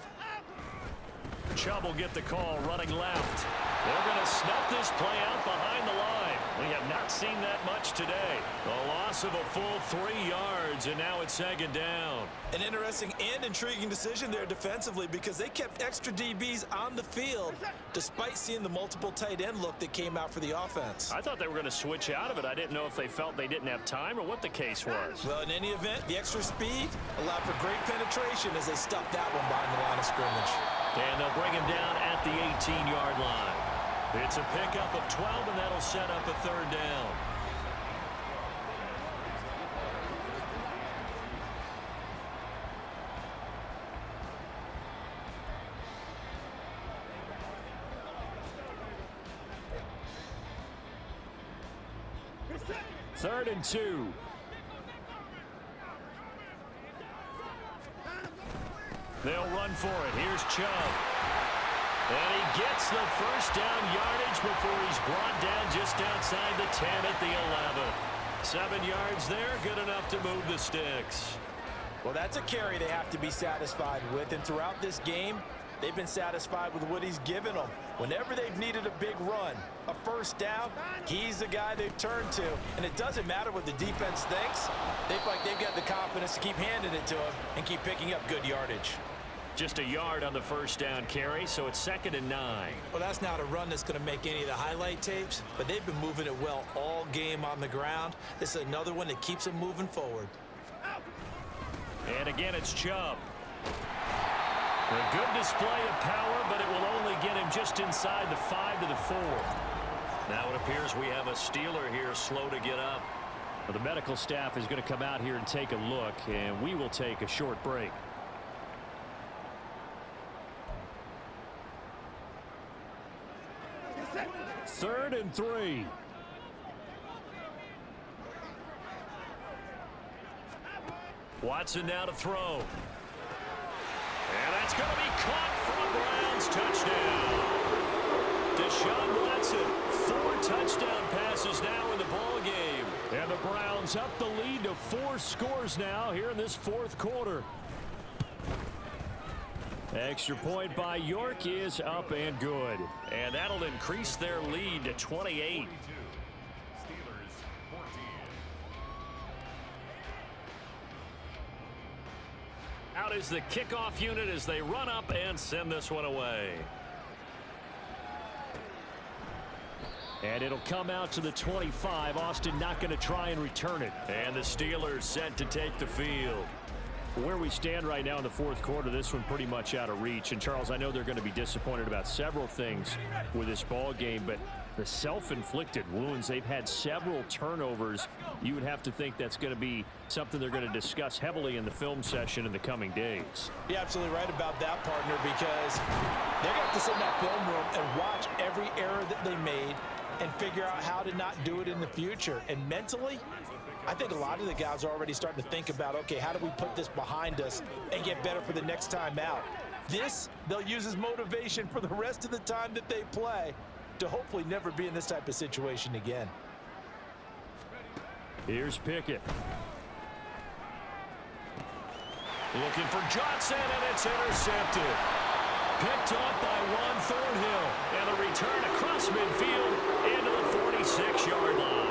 Chubb will get the call running left. They're going to snuff this play out behind the line. We have not seen that much today. A loss of a full 3 yards, and now it's 2nd down. An interesting and intriguing decision there defensively because they kept extra DBs on the field despite seeing the multiple tight end look that came out for the offense. I thought they were going to switch out of it. I didn't know if they felt they didn't have time or what the case was. Well, in any event, the extra speed allowed for great penetration as they stuffed that one behind the line of scrimmage. And they'll bring him down at the 18-yard line. It's a pickup of 12, and that'll set up a 3rd down. Third and 2. They'll run for it. Here's Chubb. And he gets the 1st down yardage before he's brought down just outside the 10 at the 11. 7 yards there, good enough to move the sticks. Well, that's a carry they have to be satisfied with, and throughout this game, they've been satisfied with what he's given them. Whenever they've needed a big run, a 1st down, he's the guy they've turned to. And it doesn't matter what the defense thinks. They feel like they've got the confidence to keep handing it to him and keep picking up good yardage. Just a yard on the 1st down carry, so it's 2nd and 9. Well, that's not a run that's going to make any of the highlight tapes, but they've been moving it well all game on the ground. This is another one that keeps them moving forward. And again, it's Chubb. A good display of power, but it will only get him just inside the 5 to the 4. Now it appears we have a Steeler here slow to get up. Well, the medical staff is going to come out here and take a look, and we will take a short break. Third and 3. Watson now to throw. And that's going to be caught for a Browns touchdown. Deshaun Watson, 4 touchdown passes now in the ball game. And the Browns up the lead to 4 scores now here in this 4th quarter. Extra point by York is up and good. And that'll increase their lead to 28. Steelers 14. Out is the kickoff unit as they run up and send this one away. And it'll come out to the 25. Austin not going to try and return it. And the Steelers set to take the field. Where we stand right now in the 4th quarter, this one pretty much out of reach. And, Charles, I know they're going to be disappointed about several things with this ball game, but the self-inflicted wounds, they've had several turnovers. You would have to think that's going to be something they're going to discuss heavily in the film session in the coming days. You're absolutely right about that, partner, because they're going to have to sit in that film room and watch every error that they made and figure out how to not do it in the future. And mentally, I think a lot of the guys are already starting to think about, okay, how do we put this behind us and get better for the next time out? This, they'll use as motivation for the rest of the time that they play to hopefully never be in this type of situation again. Here's Pickett. Looking for Johnson, and it's intercepted. Picked off by Juan Thornhill. And the return across midfield into the 46-yard line.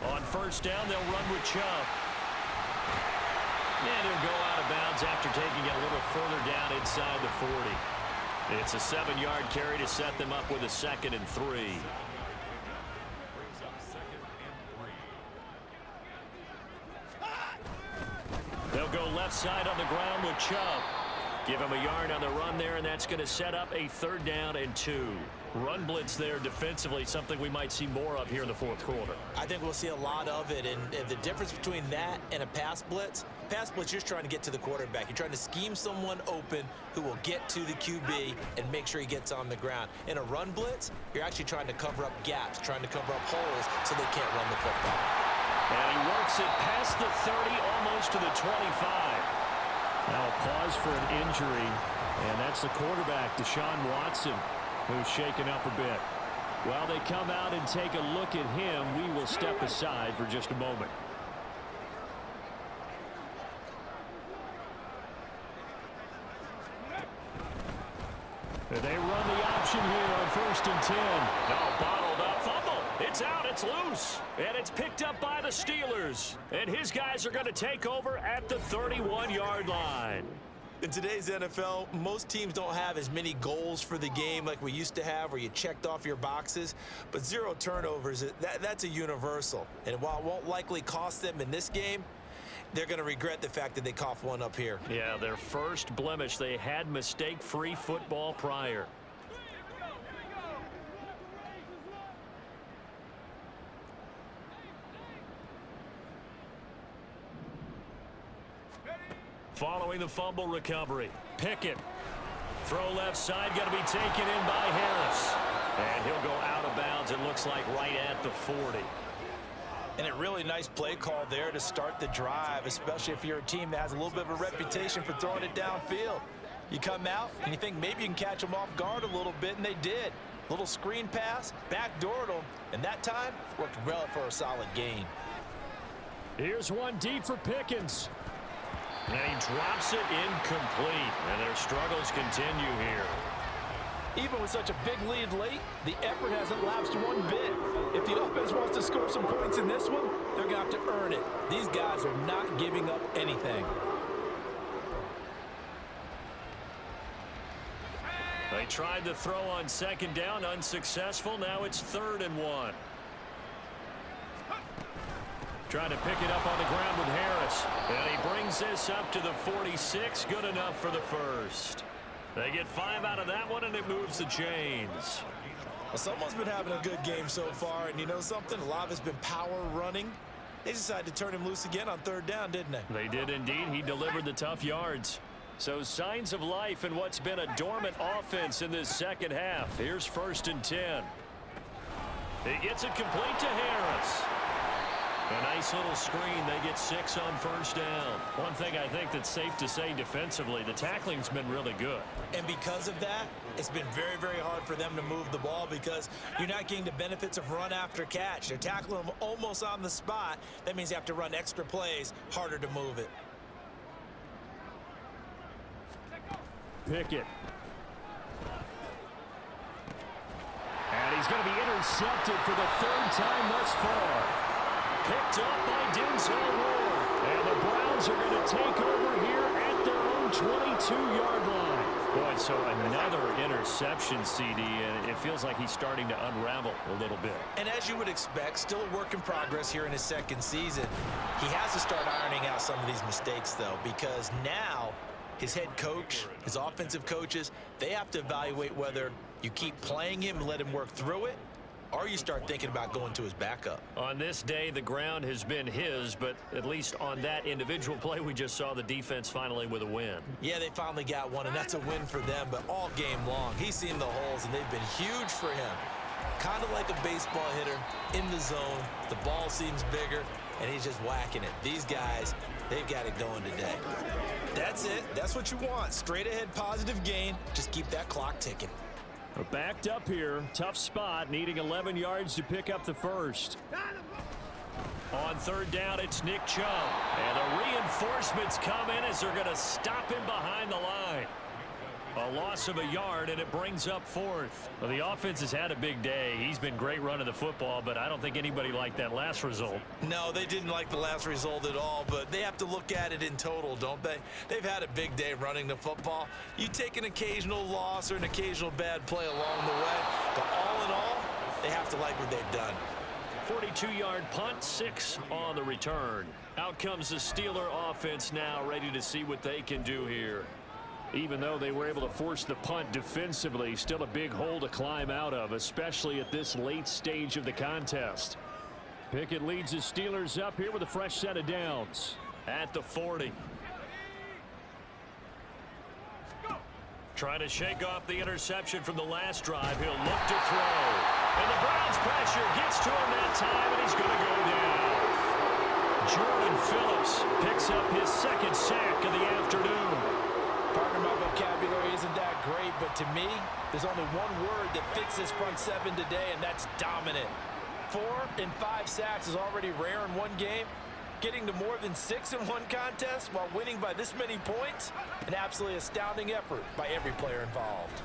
On 1st down, they'll run with Chubb. And he'll go out of bounds after taking it a little further down inside the 40. It's a 7-yard carry to set them up with a 2nd and 3. Brings up 2nd and 3. They'll go left side on the ground with Chubb. Give him a yard on the run there, and that's going to set up a 3rd down and 2. Run blitz there defensively, something we might see more of here in the 4th quarter. I think we'll see a lot of it, and the difference between that and a pass blitz, you're just trying to get to the quarterback. You're trying to scheme someone open who will get to the QB and make sure he gets on the ground. In a run blitz, you're actually trying to cover up gaps, trying to cover up holes so they can't run the football. And he works it past the 30, almost to the 25. Now a pause for an injury. And that's the quarterback, Deshaun Watson, who's shaken up a bit. While they come out and take a look at him, we will step aside for just a moment. They run the option here on 1st and 10. No, bottled up fumble. It's out. It's loose. And it's picked up by the Steelers. And his guys are going to take over at the 31-yard line. In today's NFL, most teams don't have as many goals for the game like we used to have where you checked off your boxes. But 0 turnovers, that's a universal. And while it won't likely cost them in this game, they're going to regret the fact that they coughed one up here. Yeah, their first blemish. They had mistake-free football prior. Following the fumble recovery, Pickett. Throw left side, got to be taken in by Harris. And he'll go out of bounds, it looks like, right at the 40. And a really nice play call there to start the drive, especially if you're a team that has a little bit of a reputation for throwing it downfield. You come out and you think maybe you can catch them off guard a little bit, and they did. Little screen pass, backdoored them, and that time worked well for a solid gain. Here's one deep for Pickens. And he drops it incomplete, and their struggles continue here. Even with such a big lead late, the effort hasn't lapsed one bit. If the offense wants to score some points in this one, they're going to have to earn it. These guys are not giving up anything. They tried to throw on 2nd down, unsuccessful. Now it's 3rd and 1. Trying to pick it up on the ground with Harris. And he brings this up to the 46. Good enough for the first. They get 5 out of that one, and it moves the chains. Well, someone's been having a good game so far, and you know something? A lot of it's been power running. They decided to turn him loose again on 3rd down, didn't they? They did indeed. He delivered the tough yards. So signs of life in what's been a dormant offense in this second half. Here's 1st and 10. He gets it complete to Harris. A nice little screen. They get 6 on 1st down. One thing I think that's safe to say defensively, the tackling's been really good. And because of that, it's been very, very hard for them to move the ball because you're not getting the benefits of run after catch. They're tackling them almost on the spot. That means you have to run extra plays, harder to move it. Pickett. And he's going to be intercepted for the 3rd time thus far. Picked up by Denzel Ward. And the Browns are going to take over here at their own 22-yard line. Boy, so another interception, CD, and it feels like he's starting to unravel a little bit. And as you would expect, still a work in progress here in his 2nd season. He has to start ironing out some of these mistakes, though, because now his head coach, his offensive coaches, they have to evaluate whether you keep playing him and let him work through it, or you start thinking about going to his backup. On this day, the ground has been his, but at least on that individual play, we just saw the defense finally with a win. Yeah, they finally got one, and that's a win for them, but all game long, he's seen the holes, and they've been huge for him. Kind of like a baseball hitter in the zone. The ball seems bigger, and he's just whacking it. These guys, they've got it going today. That's it. That's what you want. Straight ahead positive gain. Just keep that clock ticking. We're backed up here. Tough spot, needing 11 yards to pick up the first. On 3rd down, it's Nick Chubb. And the reinforcements come in as they're going to stop him behind the line. A loss of a yard, and it brings up 4th. Well, the offense has had a big day. He's been great running the football, but I don't think anybody liked that last result. No, they didn't like the last result at all, but they have to look at it in total, don't they? They've had a big day running the football. You take an occasional loss or an occasional bad play along the way, but all in all, they have to like what they've done. 42-yard punt, 6 on the return. Out comes the Steeler offense now, ready to see what they can do here. Even though they were able to force the punt defensively, still a big hole to climb out of, especially at this late stage of the contest. Pickett leads the Steelers up here with a fresh set of downs. At the 40. Trying to shake off the interception from the last drive. He'll look to throw. And the Browns pressure gets to him that time, and he's going to go down. Jordan Phillips picks up his 2nd sack of the afternoon. Partner, my vocabulary isn't that great, but to me, there's only one word that fits this front seven today, and that's dominant. 4 and 5 sacks is already rare in one game. Getting to more than 6 in one contest while winning by this many points, an absolutely astounding effort by every player involved.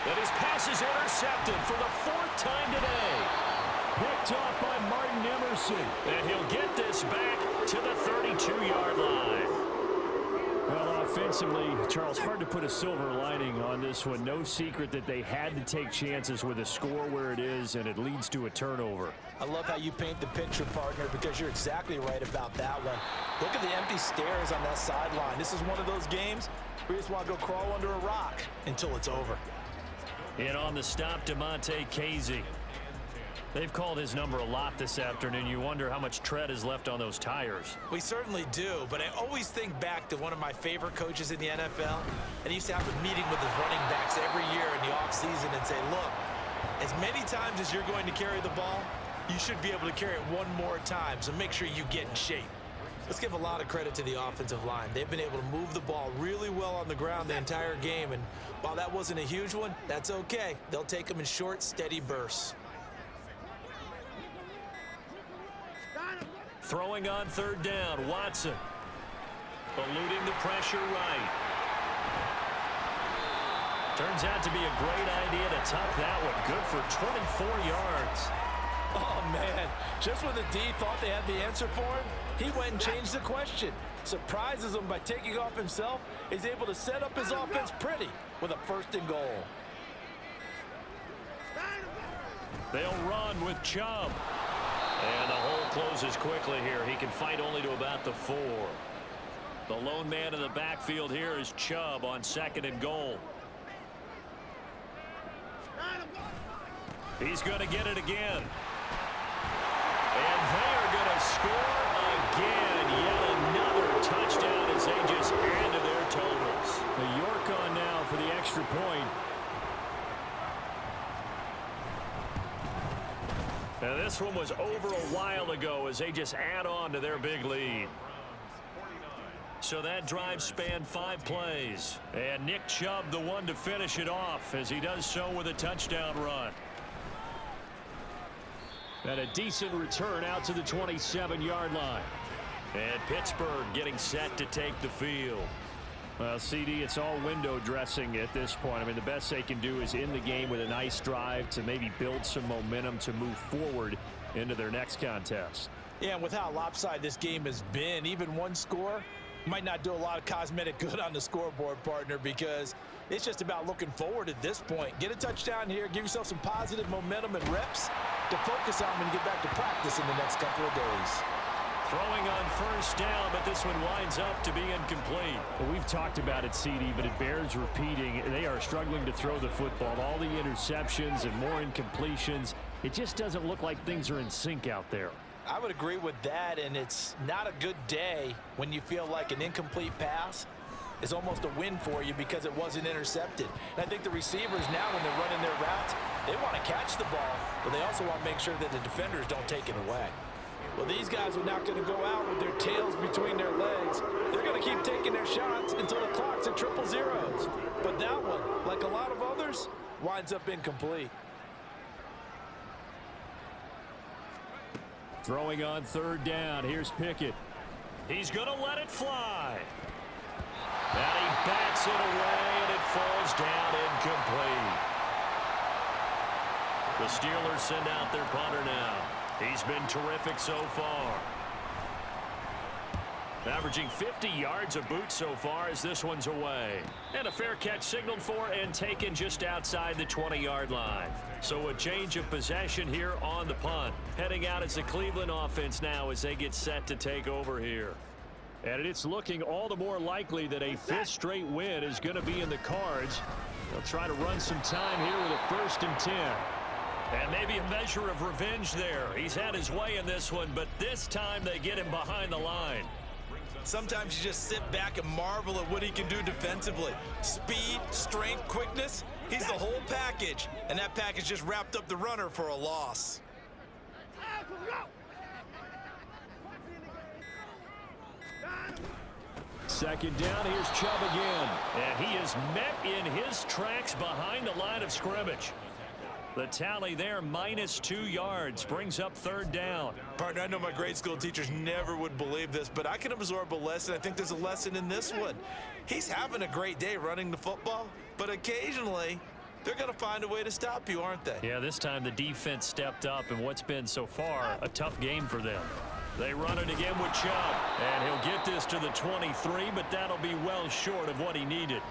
And his pass is intercepted for the 4th time today. Picked off by Martin Emerson. And he'll get this back to the 32-yard line. Well, offensively, Charles, hard to put a silver lining on this one. No secret that they had to take chances with a score where it is, and it leads to a turnover. I love how you paint the picture, partner, because you're exactly right about that one. Look at the empty stairs on that sideline. This is one of those games where you just want to go crawl under a rock until it's over. And on the stop, DeMonte Casey. They've called his number a lot this afternoon. You wonder how much tread is left on those tires. We certainly do, but I always think back to one of my favorite coaches in the NFL, and he used to have a meeting with his running backs every year in the offseason and say, look, as many times as you're going to carry the ball, you should be able to carry it one more time, so make sure you get in shape. Let's give a lot of credit to the offensive line. They've been able to move the ball really well on the ground the entire game, and while that wasn't a huge one, that's okay. They'll take them in short, steady bursts. Throwing on 3rd down, Watson. Eluding the pressure right. Turns out to be a great idea to tuck that one. Good for 24 yards. Oh, man. Just when the D thought they had the answer for him, he went and changed the question. Surprises him by taking off himself. He's able to set up his offense pretty with a 1st and goal. They'll run with Chubb. And the hole closes quickly here. He can fight only to about the 4. The lone man in the backfield here is Chubb on 2nd and goal. He's going to get it again. And they are going to score again. Yet another touchdown as they just add to their totals. The York on now for the extra point. Now this one was over a while ago as they just add on to their big lead. So that drive spanned 5 plays. And Nick Chubb the one to finish it off as he does so with a touchdown run. And a decent return out to the 27-yard line. And Pittsburgh getting set to take the field. Well, CD, it's all window dressing at this point. I mean, the best they can do is in the game with a nice drive to maybe build some momentum to move forward into their next contest. Yeah, and with how lopsided this game has been, even one score might not do a lot of cosmetic good on the scoreboard, partner, because it's just about looking forward at this point. Get a touchdown here, give yourself some positive momentum and reps to focus on when you get back to practice in the next couple of days. Throwing on 1st down, but this one winds up to be incomplete. Well, we've talked about it, CD, but it bears repeating. They are struggling to throw the football. All the interceptions and more incompletions. It just doesn't look like things are in sync out there. I would agree with that, and it's not a good day when you feel like an incomplete pass is almost a win for you because it wasn't intercepted. And I think the receivers now, when they're running their routes, they want to catch the ball, but they also want to make sure that the defenders don't take it away. Well, these guys are not going to go out with their tails between their legs. They're going to keep taking their shots until the clock's at 000. But that one, like a lot of others, winds up incomplete. Throwing on 3rd down. Here's Pickett. He's going to let it fly. And he bats it away, and it falls down incomplete. The Steelers send out their punter now. He's been terrific so far. Averaging 50 yards a boot so far as this one's away. And a fair catch signaled for and taken just outside the 20-yard line. So a change of possession here on the punt. Heading out as the Cleveland offense now as they get set to take over here. And it's looking all the more likely that a 5th straight win is going to be in the cards. They'll try to run some time here with a 1st and 10. And maybe a measure of revenge there. He's had his way in this one, but this time they get him behind the line. Sometimes you just sit back and marvel at what he can do defensively. Speed, strength, quickness, he's the whole package. And that package just wrapped up the runner for a loss. second down. Here's Chubb again. And he is met in his tracks behind the line of scrimmage. The tally there, -2 yards, brings up third down. Partner, I know my grade school teachers never would believe this, but I can absorb a lesson. I think there's a lesson in this one. He's having a great day running the football, but occasionally they're going to find a way to stop you, aren't they? Yeah, this time the defense stepped up in what's been so far a tough game for them. They run it again with Chubb, and he'll get this to the 23, but that'll be well short of what he needed.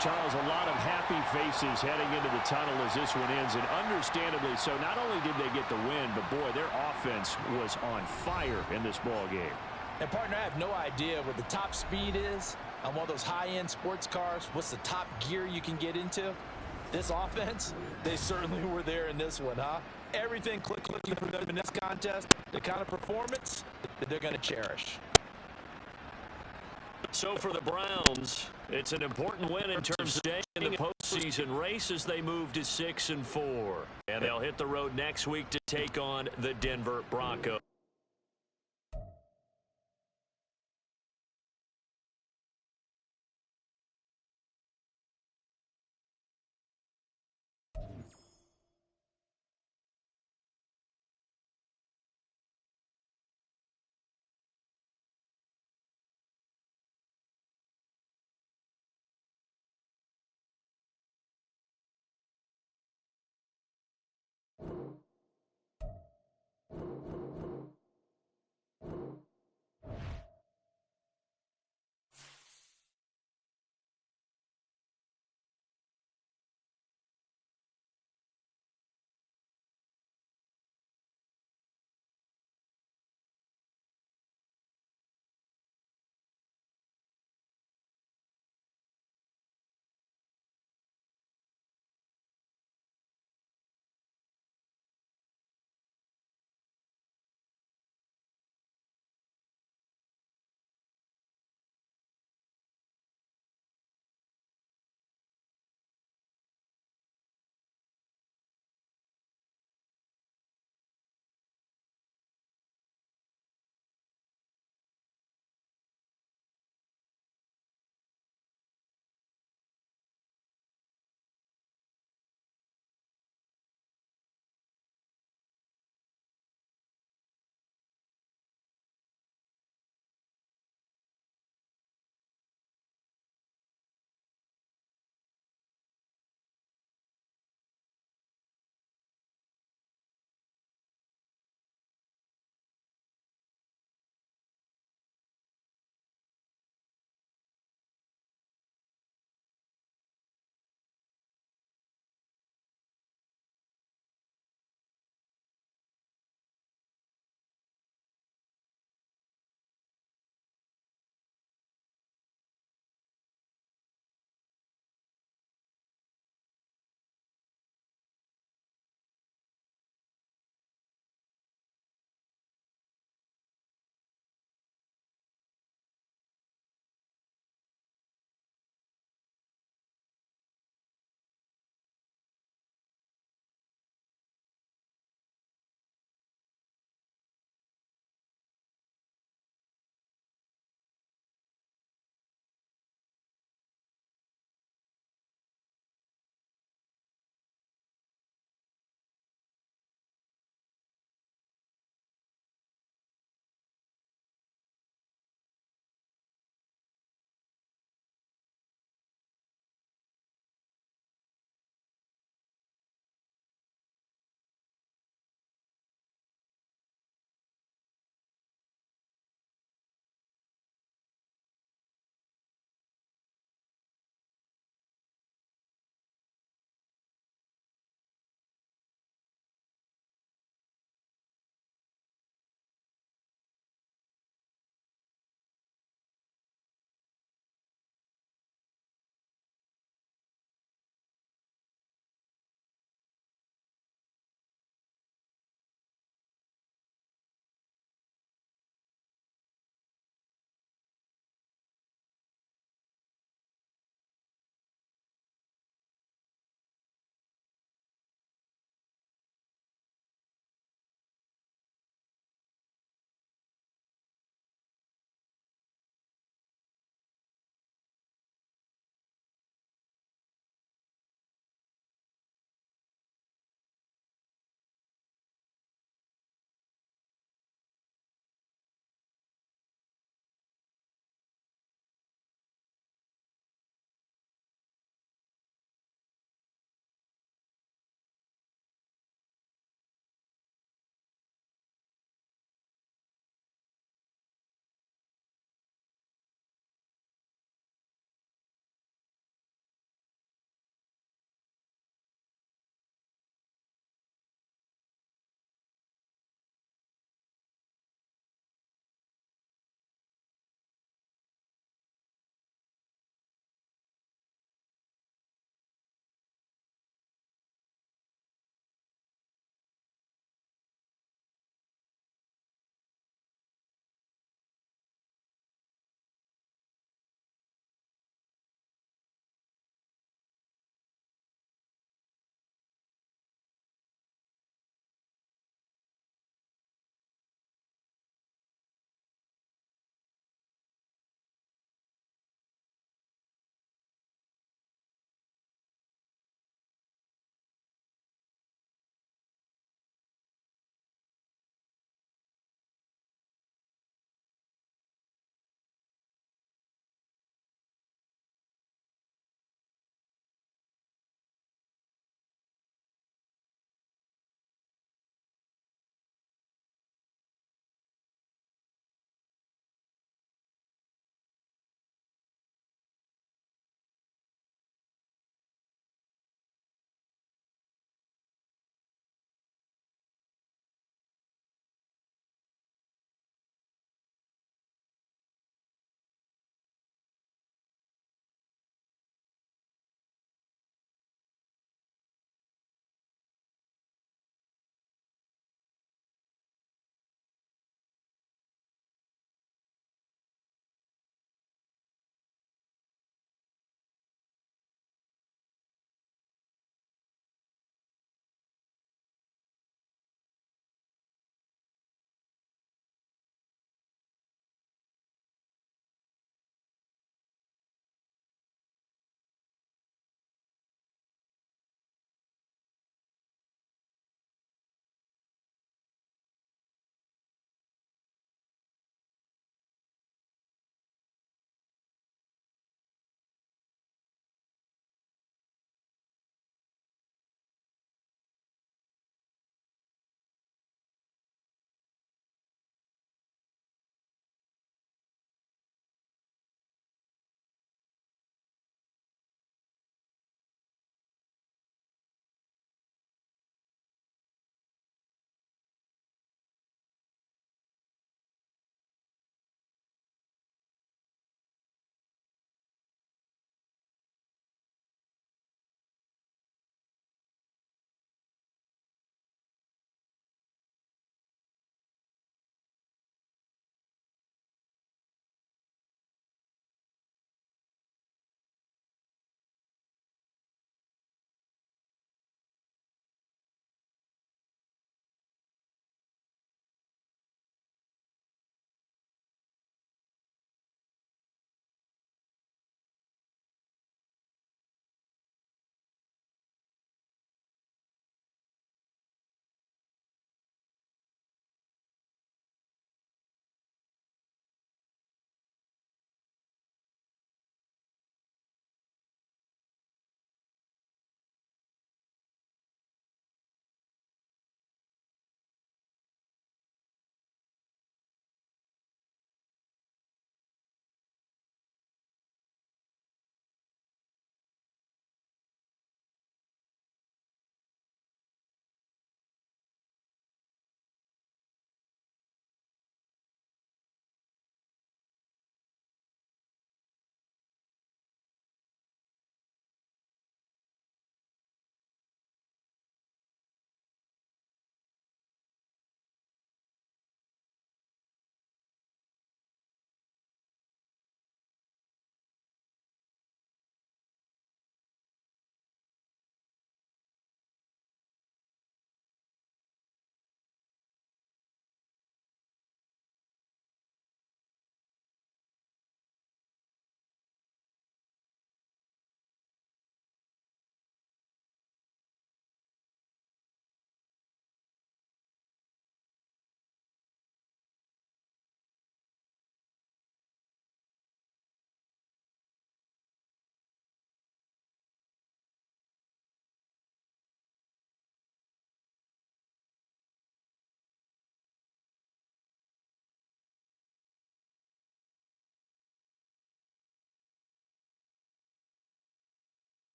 Charles, a lot of happy faces heading into the tunnel as this one ends, and understandably so. Not only did they get the win, but boy, their offense was on fire in this ball game. And partner, I have no idea what the top speed is on one of those high-end sports cars. What's the top gear you can get into? This offense, they certainly were there in this one, huh? Everything clicked for them in this contest. The kind of performance that they're going to cherish. So for the Browns, it's an important win in terms of staying in the postseason race as they move to 6-4. And they'll hit the road next week to take on the Denver Broncos.